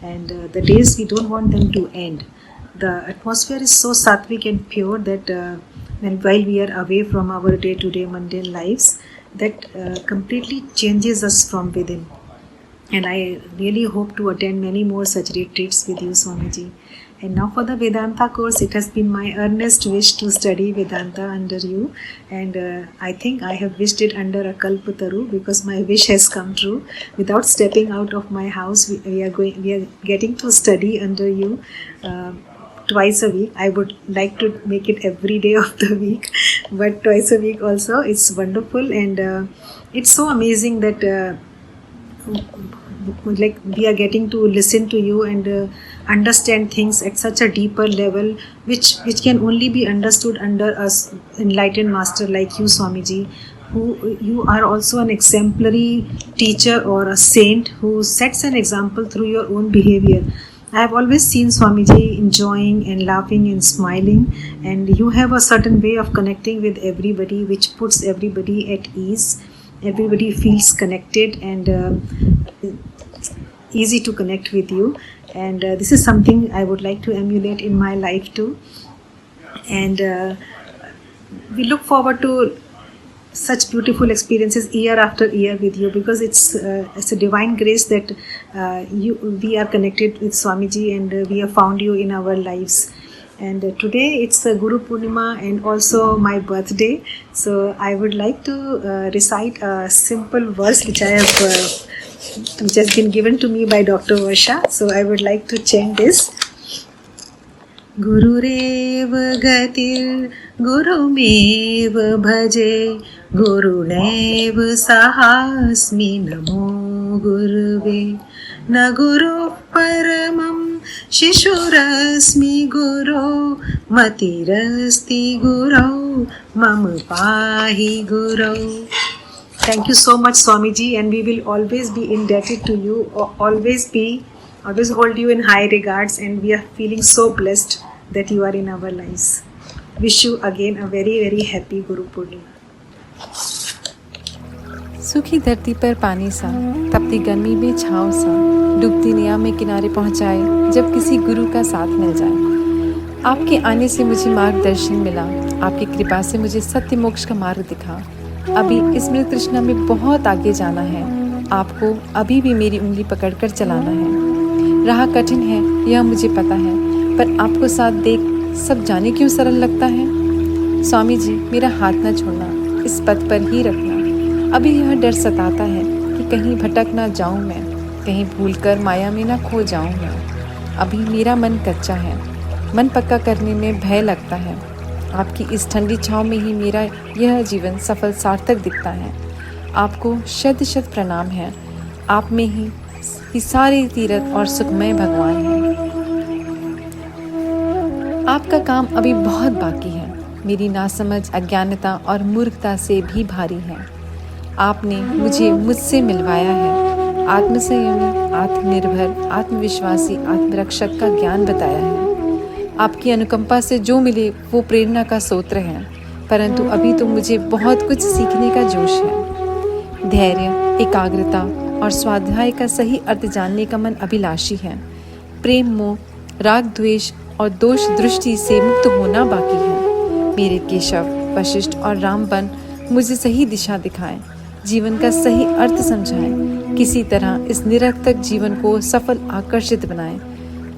And the days, we don't want them to end. The atmosphere is so sattvic and pure that while we are away from our day-to-day mundane lives, that completely changes us from within. And I really hope to attend many more such retreats with you, Swamiji. And now for the Vedanta course, it has been my earnest wish to study Vedanta under you. And I think I have wished it under a Kalpataru, because my wish has come true. Without stepping out of my house, we are getting to study under you twice a week. I would like to make it every day of the week, but twice a week also. It's wonderful, and it's so amazing that like we are getting to listen to you and understand things at such a deeper level, which can only be understood under a enlightened master like you, Swamiji, who you are also an exemplary teacher or a saint who sets an example through your own behavior. I have always seen Swamiji enjoying and laughing and smiling, and you have a certain way of connecting with everybody which puts everybody at ease. Everybody feels connected and easy to connect with you, and this is something I would like to emulate in my life too. And we look forward to such beautiful experiences year after year with you, because it's a divine grace that we are connected with Swamiji, and we have found you in our lives. And today it's Guru Purnima and also my birthday, so I would like to recite a simple verse which has been given to me by Dr. Varsha. So I would like to chant this. Gururev gatir gurumev bhaje gurunev sahasmi namo guruve na guru paramam शिशुरस्मि गुरो मतिरस्ति गुरो मम पाहि गुरो. Thank you so much, Swamiji, and we will always be indebted to you, always hold you in high regards, and we are feeling so blessed that you are in our lives. Wish you again a very, very happy Guru Purnima. सूखी धरती पर पानी सा, तपती गर्मी में छाँव सा, डूबती नैया में किनारे पहुँचाए जब किसी गुरु का साथ मिल जाए। आपके आने से मुझे मार्गदर्शन मिला, आपकी कृपा से मुझे सत्य मोक्ष का मार्ग दिखा। अभी इस मृत तृष्णा में बहुत आगे जाना है, आपको अभी भी मेरी उंगली पकड़कर चलाना है। राह कठिन है यह मुझे पता है, पर आपको साथ देख सब जाने क्यों सरल लगता है। स्वामी जी, मेरा हाथ न छोड़ना, इस पथ पर ही रखना। अभी यह डर सताता है कि कहीं भटक ना जाऊं मैं, कहीं भूलकर माया में ना खो जाऊं मैं। अभी मेरा मन कच्चा है, मन पक्का करने में भय लगता है। आपकी इस ठंडी छाँव में ही मेरा यह जीवन सफल सार्थक दिखता है। आपको शत शत प्रणाम है। आप में ही सारे तीर्थ और सुखमय भगवान हैं। आपका काम अभी बहुत बाकी है। मेरी नासमझ, अज्ञानता और मूर्खता से भी भारी है। आपने मुझे मुझसे मिलवाया है। आत्मसंयमी, आत्मनिर्भर, आत्मविश्वासी, आत्मरक्षक का ज्ञान बताया है। आपकी अनुकंपा से जो मिले वो प्रेरणा का स्रोत है, परंतु अभी तो मुझे बहुत कुछ सीखने का जोश है। धैर्य, एकाग्रता और स्वाध्याय का सही अर्थ जानने का मन अभिलाषी है। प्रेम, मोह, राग, द्वेष और दोष दृष्टि से मुक्त होना बाकी है। मेरे केशव, वशिष्ठ और रामबन मुझे सही दिशा दिखाएं, जीवन का सही अर्थ समझाएं, किसी तरह इस निरर्थक जीवन को सफल आकर्षित बनाएं।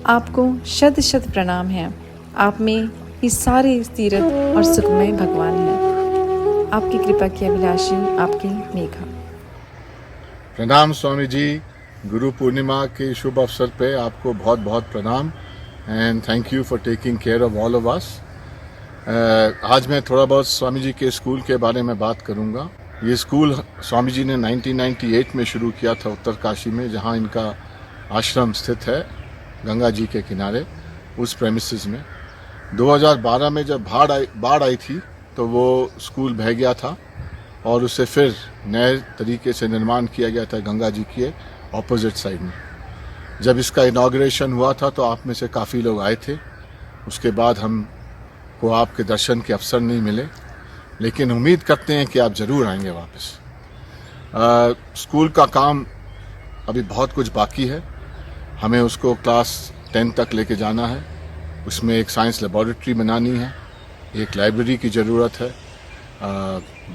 आपको शत शत प्रणाम है। आप में ये सारे तीर्थ और सुखमय भगवान हैं। आपकी कृपा की अभिलाषी, आपकी मेघा। प्रणाम स्वामी जी। गुरु पूर्णिमा के शुभ अवसर पे आपको बहुत बहुत प्रणाम and thank you for taking care of all of us. आज मैं थोड़ा बहुत स्वामी जी के स्कूल के बारे में बात करूंगा। ये स्कूल स्वामी जी ने 1998 में शुरू किया था उत्तरकाशी में, जहां इनका आश्रम स्थित है गंगा जी के किनारे, उस प्रेमिसेस में। 2012 में जब बाढ़ आई थी तो वो स्कूल बह गया था और उसे फिर नए तरीके से निर्माण किया गया था गंगा जी के ऑपोजिट साइड में। जब इसका इनॉग्रेशन हुआ था तो आप में से काफ़ी लोग आए थे। उसके बाद हमको आपके दर्शन के अवसर नहीं मिले, लेकिन उम्मीद करते हैं कि आप ज़रूर आएंगे वापस। स्कूल का काम अभी बहुत कुछ बाकी है। हमें उसको क्लास 10 तक लेके जाना है। उसमें एक साइंस लेबॉरेटरी बनानी है, एक लाइब्रेरी की ज़रूरत है।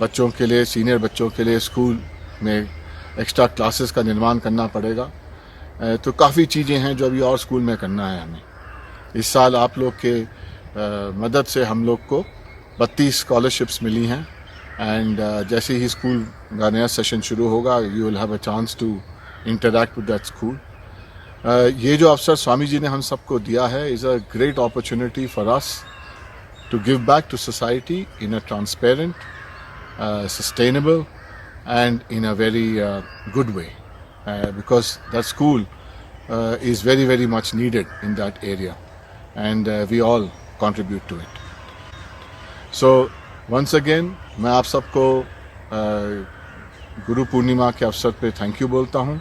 बच्चों के लिए, सीनियर बच्चों के लिए स्कूल में एक्स्ट्रा क्लासेस का निर्माण करना पड़ेगा। तो काफ़ी चीज़ें हैं जो अभी और स्कूल में करना है हमें। इस साल आप लोग के मदद से हम लोग को 32 स्कॉलरशिप्स मिली हैं एंड जैसे ही स्कूल का नया सेशन शुरू होगा you will have a chance to interact with that school. ये जो अवसर स्वामी जी ने हम सबको दिया है is a great opportunity for us to give back to society in a transparent, sustainable and in a very good way, because that school is very, very much needed in that area and we all contribute to it. So once again मैं आप सबको गुरु पूर्णिमा के अवसर पे thank you बोलता हूँ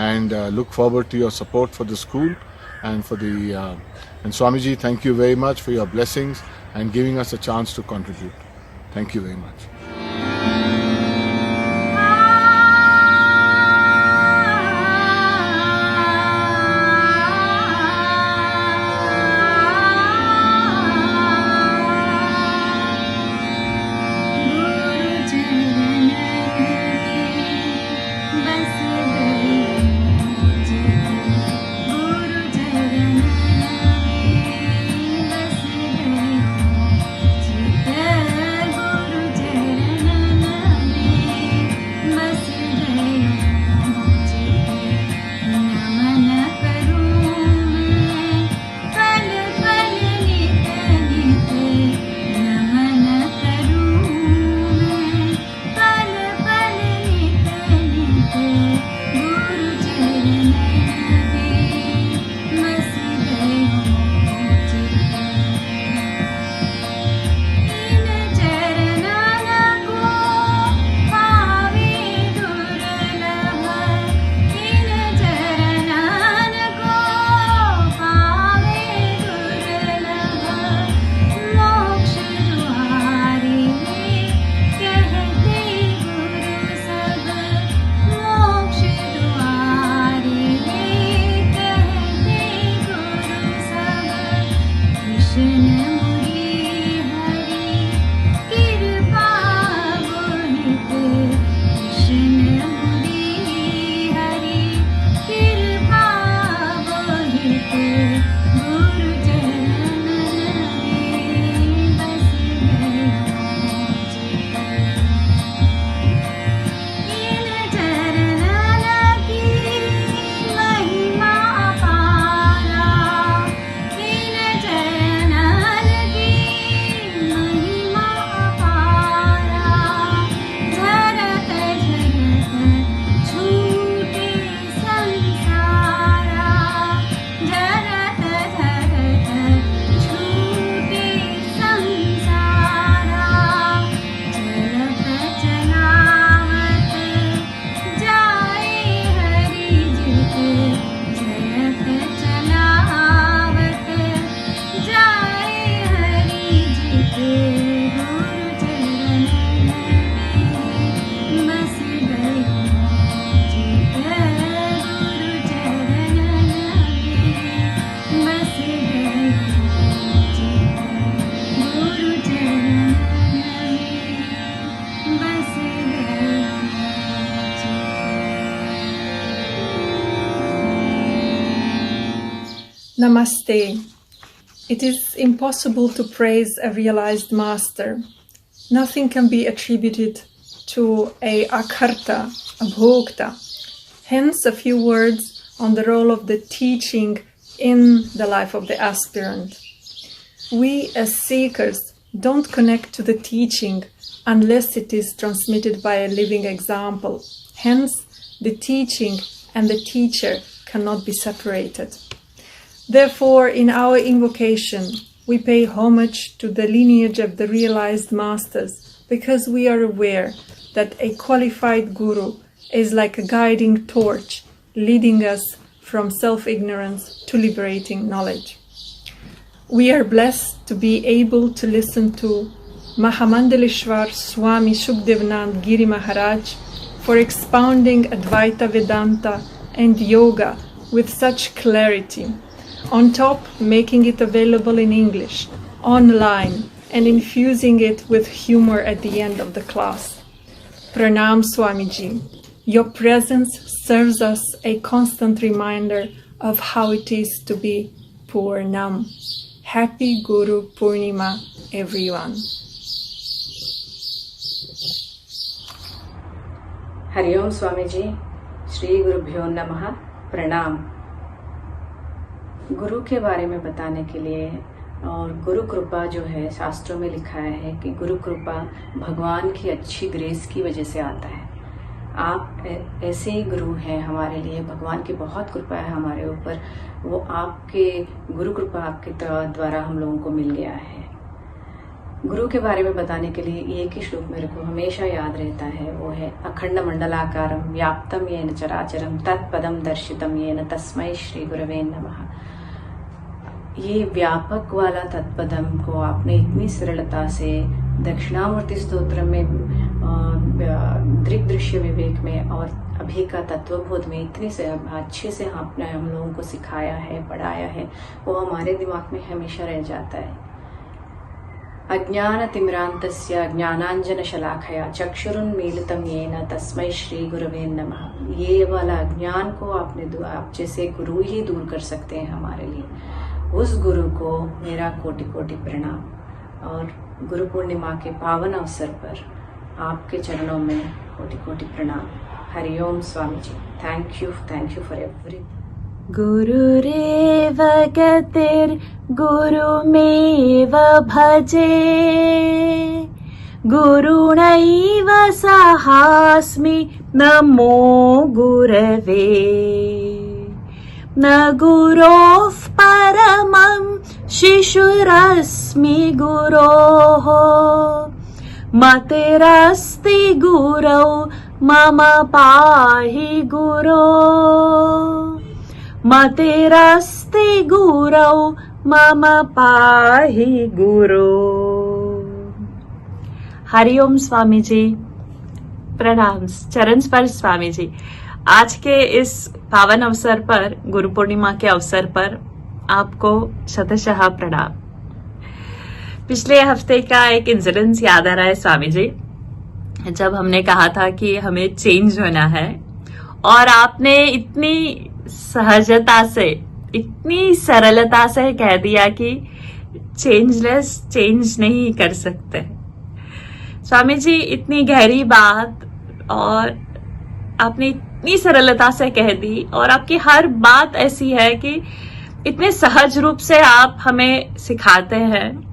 and look forward to your support for the school and for the and Swami ji, thank you very much for your blessings and giving us a chance to contribute. Thank you very much. Guru Namaste. It is impossible to praise a realized master. Nothing can be attributed to a akarta, a bhokta. Hence, a few words on the role of the teaching in the life of the aspirant. We as seekers don't connect to the teaching unless it is transmitted by a living example. Hence, the teaching and the teacher cannot be separated. Therefore, in our invocation, we pay homage to the lineage of the realized masters because we are aware that a qualified guru is like a guiding torch leading us from self-ignorance to liberating knowledge. We are blessed to be able to listen to Mahamandaleshwar Swami Shukdevanand Giri Maharaj for expounding Advaita Vedanta and yoga with such clarity. On top, making it available in English, online, and infusing it with humor at the end of the class. Pranam Swamiji. Your presence serves us a constant reminder of how it is to be Purnam. Happy Guru Purnima, everyone. Hariom स्वामी जी, श्री गुरुभ्यो नमः, प्रणाम। गुरु के बारे में बताने के लिए और गुरु कृपा जो है, शास्त्रों में लिखा है कि गुरु कृपा भगवान की अच्छी ग्रेस की वजह से आता है। आप ऐसे ही गुरु हैं हमारे लिए, भगवान की बहुत कृपा है हमारे ऊपर। वो आपके गुरु कृपा आपके द्वारा हम लोगों को मिल गया है। गुरु के बारे में बताने के लिए एक ही श्लोक मेरे को हमेशा याद रहता है, वो है अखंड मंडलाकारम व्याप्तम येन चराचरम तत्पदम दर्शितम येन तस्मै श्री गुरवे नमः। ये व्यापक वाला तत्पदम को आपने इतनी सरलता से दक्षिणामूर्ति स्तोत्र में, दृग्दृश्य विवेक में और अभी का तत्वबोध में इतनी से अच्छे से आपने हम लोगों को सिखाया है, पढ़ाया है, वो हमारे दिमाग में हमेशा रह जाता है। अज्ञानतिमिरान्तस्य ज्ञानाञ्जनशलाखया चक्षुरुन्मीलितं येन तस्मै श्री गुरवे नमः। ये वाला अज्ञान को आप जैसे गुरु ही दूर कर सकते हैं हमारे लिए। उस गुरु को मेरा कोटि कोटि प्रणाम। और गुरु पूर्णिमा के पावन अवसर पर आपके चरणों में कोटि कोटि प्रणाम। हरिओम स्वामी जी। Thank you for everything. गुरुरेव गतिर् गुरुमेव भजे, गुरुणैव सहास्मि नमो गुरवे। न गुरोः परमं शिशुरस्मि गुरोः, मतिरस्ति गुरौ मम पाहि गुरो। मतिरस्ति गुरौ मम पाहि गुरो। हरिओम स्वामी जी, प्रणाम। चरण स्पर्श स्वामी जी। आज के इस पावन अवसर पर, गुरु पूर्णिमा के अवसर पर आपको शतशः प्रणाम। पिछले हफ्ते का एक इंसिडेंस याद आ रहा है स्वामी जी, जब हमने कहा था कि हमें चेंज होना है और आपने इतनी सहजता से, इतनी सरलता से कह दिया कि चेंजलेस चेंज नहीं कर सकते। स्वामी जी, इतनी गहरी बात और आपने इतनी सरलता से कह दी, और आपकी हर बात ऐसी है कि इतने सहज रूप से आप हमें सिखाते हैं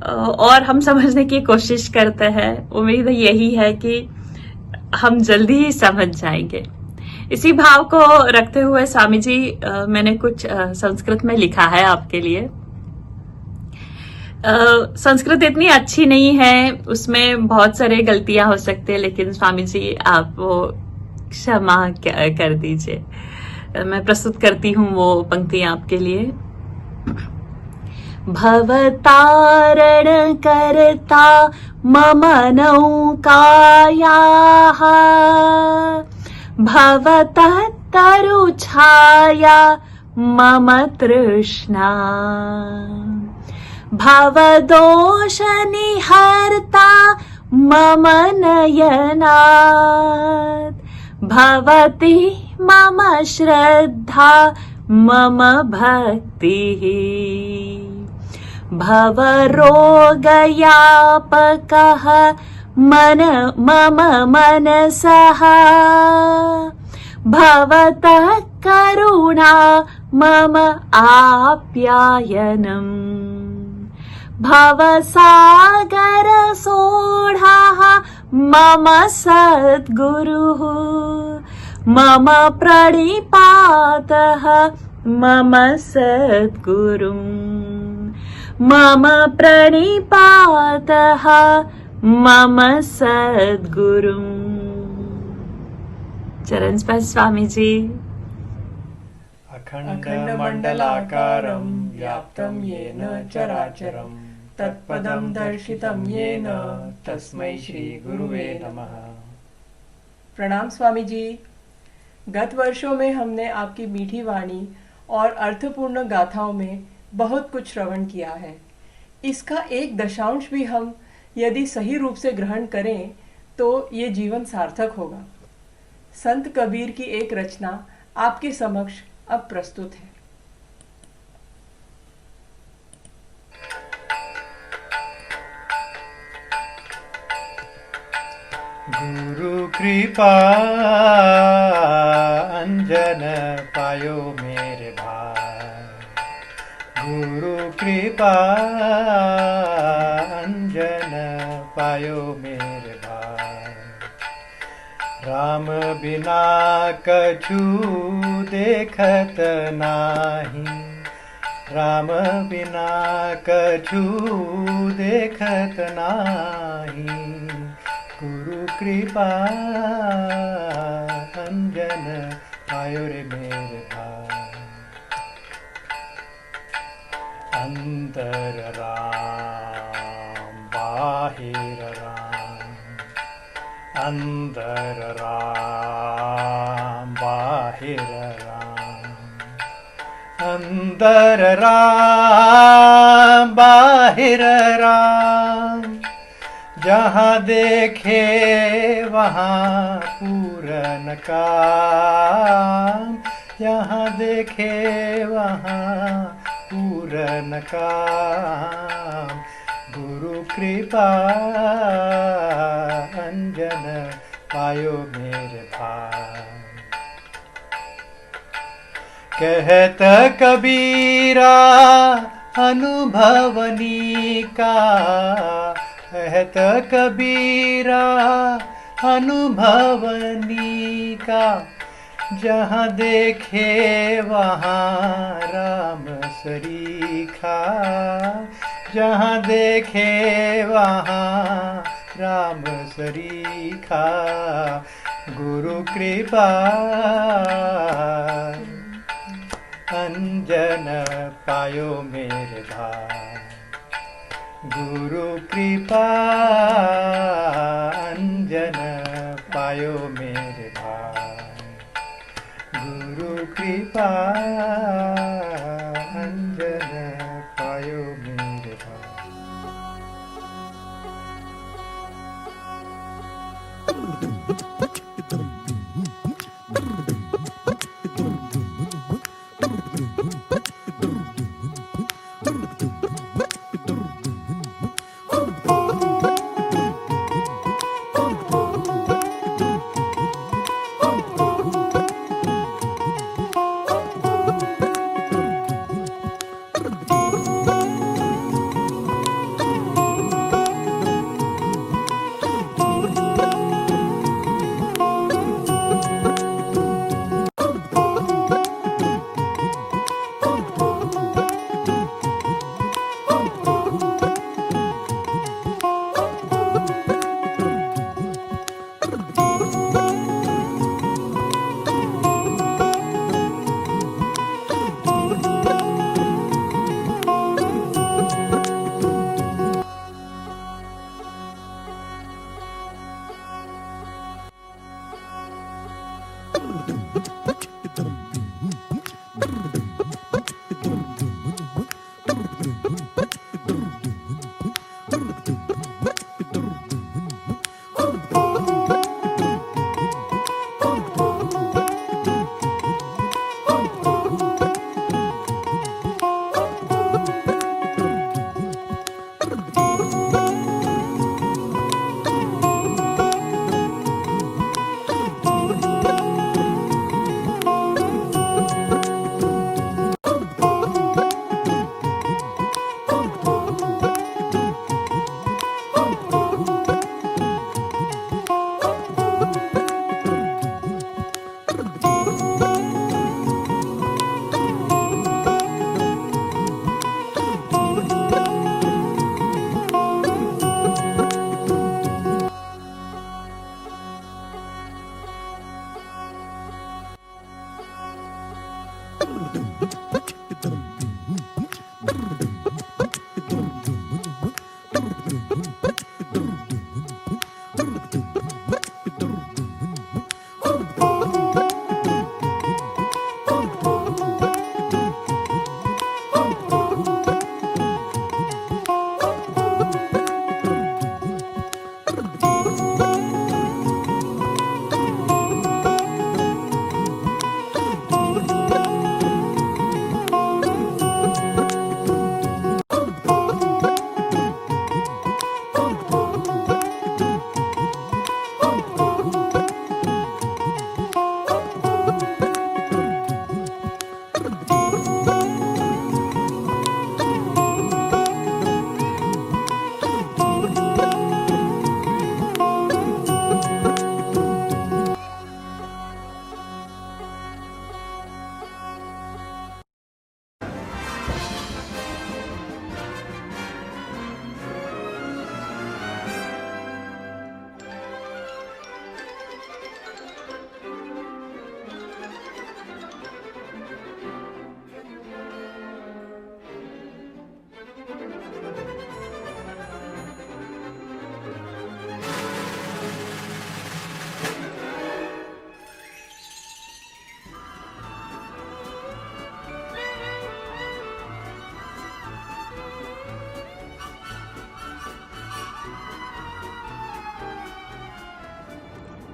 और हम समझने की कोशिश करते हैं। उम्मीद यही है कि हम जल्दी ही समझ जाएंगे। इसी भाव को रखते हुए स्वामी जी, मैंने कुछ संस्कृत में लिखा है आपके लिए। संस्कृत इतनी अच्छी नहीं है, उसमें बहुत सारे गलतियां हो सकती है, लेकिन स्वामी जी आप वो क्षमा कर दीजिए। मैं प्रस्तुत करती हूँ वो पंक्तियां आपके लिए। भवतारण करता मम नौकायाः, भवतः तरुछाया मम तृष्णा। भवदोषनिहर्ता मम नयनात्, भवति मम श्रद्धा मम भक्तिः भवरोगयापकः मम मनसः भवतः करुणा मम आप्यायनम् भवसागरसोढः मम सद्गुरुः मम प्रणिपातः मम सद्गुरुम् मम प्रणिपातः मम सद्गुरुम्। चरण स्पर्श स्वामी जी। अखण्डमण्डलाकारं व्याप्तं येन चराचरं तत्पदं दर्शितं येन तस्मै श्री गुरुवे नमः। प्रणाम स्वामी जी। गत वर्षों में हमने आपकी मीठी वाणी और अर्थपूर्ण गाथाओं में बहुत कुछ श्रवण किया है। इसका एक दशांश भी हम यदि सही रूप से ग्रहण करें तो ये जीवन सार्थक होगा। संत कबीर की एक रचना आपके समक्ष अब प्रस्तुत है। गुरु कृपा अंजन पायो मेरे भाई, गुरु कृपा अंजन पायो मेरे भाई। राम बिना कछु देखत नाही, राम बिना कछु देखत नाही। गुरु कृपा अंजन पायो रे मेरे भाई। अंदर राम बाहिर राम, अंदर राम बाहिर राम, अंदर राम बाहिर राम। जहाँ देखे वहाँ पूरन काम, जहाँ देखे वहाँ पूरन काम। गुरु कृपा अंजन पायो मेरे भाई। कहत कबीरा अनुभवनी का, कहत कबीरा अनुभवनी का। जहाँ देखे वहाँ राम सरीखा, जहाँ देखे वहाँ राम सरीखा। गुरु कृपा अंजन पायो मेरे भाई। गुरु कृपा अंजन पायो मेरे भाई। गुरु कृपा अंजन पायो मेरे भाई।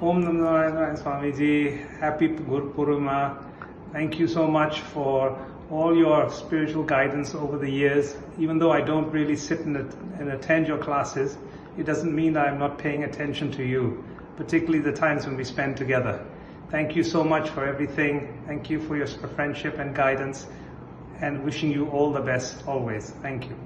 Om Namo Narayana Swamiji, happy Guru Purnima. Thank you so much for all your spiritual guidance over the years. Even though I don't really sit and attend your classes, it doesn't mean that I'm not paying attention to you, particularly the times when we spend together. Thank you so much for everything. Thank you for your friendship and guidance, and wishing you all the best always. Thank you.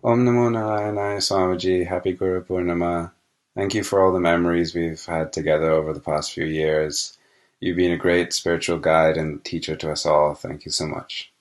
Om Namo Narayana Swamiji, happy Guru Purnima. Thank you for all the memories we've had together over the past few years. You've been a great spiritual guide and teacher to us all. Thank you so much.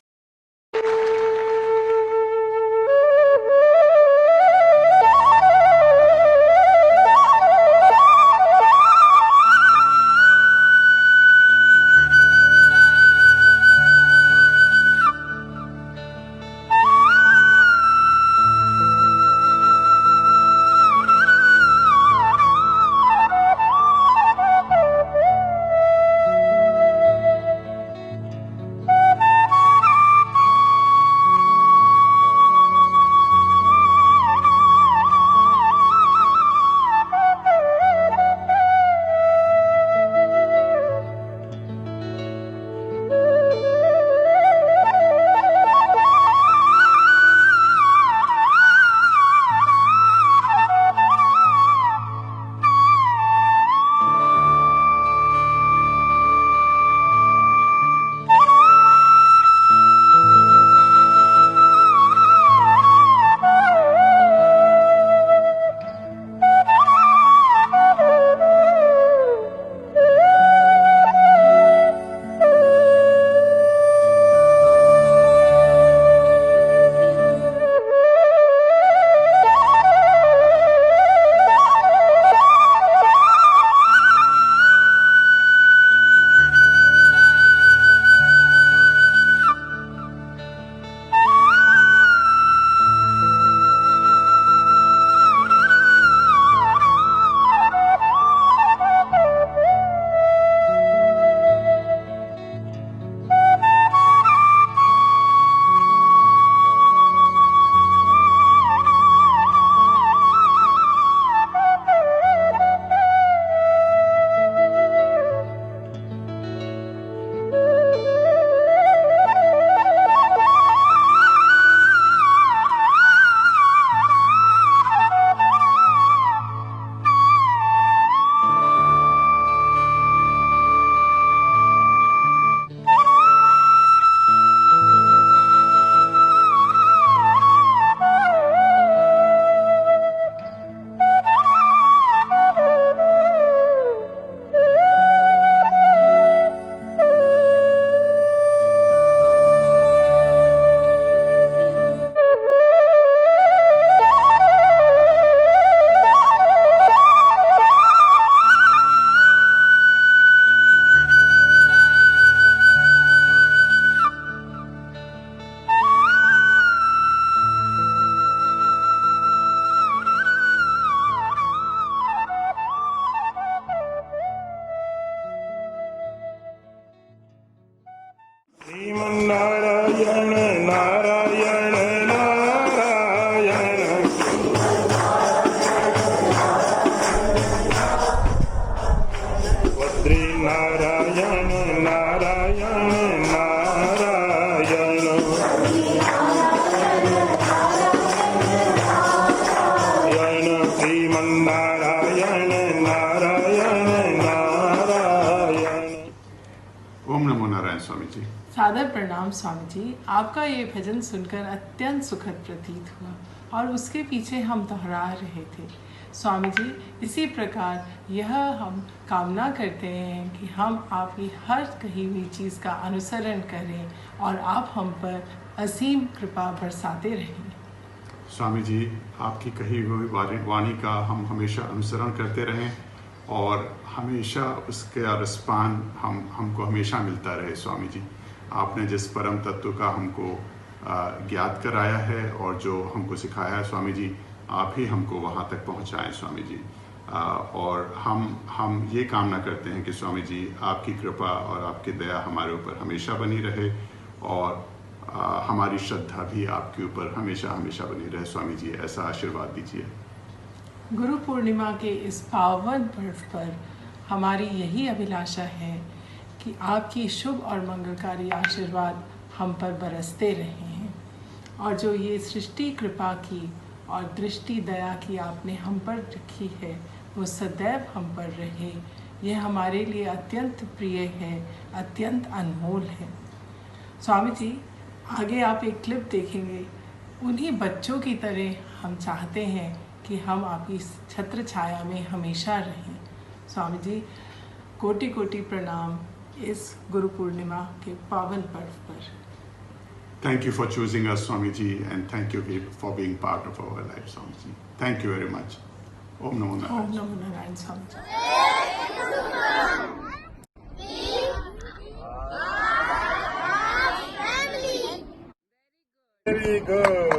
Narayan, Narayan, Narayan. Vadri Narayan, Narayan, Narayan. Sriman Narayan, Narayan, Narayan. ओम नमो नारायण स्वामी जी। सादर प्रणाम स्वामी जी। आपका ये भजन सुनकर अत्यंत सुखद प्रतीत हुआ और उसके पीछे हम दोहरा रहे थे। स्वामी जी, इसी प्रकार यह हम कामना करते हैं कि हम आपकी हर कही हुई चीज़ का अनुसरण करें और आप हम पर असीम कृपा बरसाते रहें। स्वामी जी, आपकी कही हुई वाणी का हम हमेशा अनुसरण करते रहें और हमेशा उसका रिस्पान हमको हमेशा मिलता रहे। स्वामी जी, आपने जिस परम तत्व का हमको ज्ञात कराया है और जो हमको सिखाया है, स्वामी जी आप ही हमको वहाँ तक पहुँचाएं। स्वामी जी, और हम ये कामना करते हैं कि स्वामी जी आपकी कृपा और आपकी दया हमारे ऊपर हमेशा बनी रहे और हमारी श्रद्धा भी आपके ऊपर हमेशा हमेशा बनी रहे। स्वामी जी, ऐसा आशीर्वाद दीजिए। गुरु पूर्णिमा के इस पावन पर्व पर हमारी यही अभिलाषा है कि आपकी शुभ और मंगलकारी आशीर्वाद हम पर बरसते रहे हैं और जो ये सृष्टि कृपा की और दृष्टि दया की आपने हम पर रखी है वो सदैव हम पर रहे। यह हमारे लिए अत्यंत प्रिय है, अत्यंत अनमोल है। स्वामी जी, आगे आप एक क्लिप देखेंगे। उन्हीं बच्चों की तरह हम चाहते हैं कि हम आपकी छत्र छाया में हमेशा रहें। स्वामी जी, कोटि कोटि प्रणाम इस गुरु पूर्णिमा के पावन पर्व पर। Thank you for choosing us, Swamiji, and thank you for being part of our life, Swamiji. Thank you very much. Om Namo Narayana. Om Namo Narayana, Swamiji. Very good.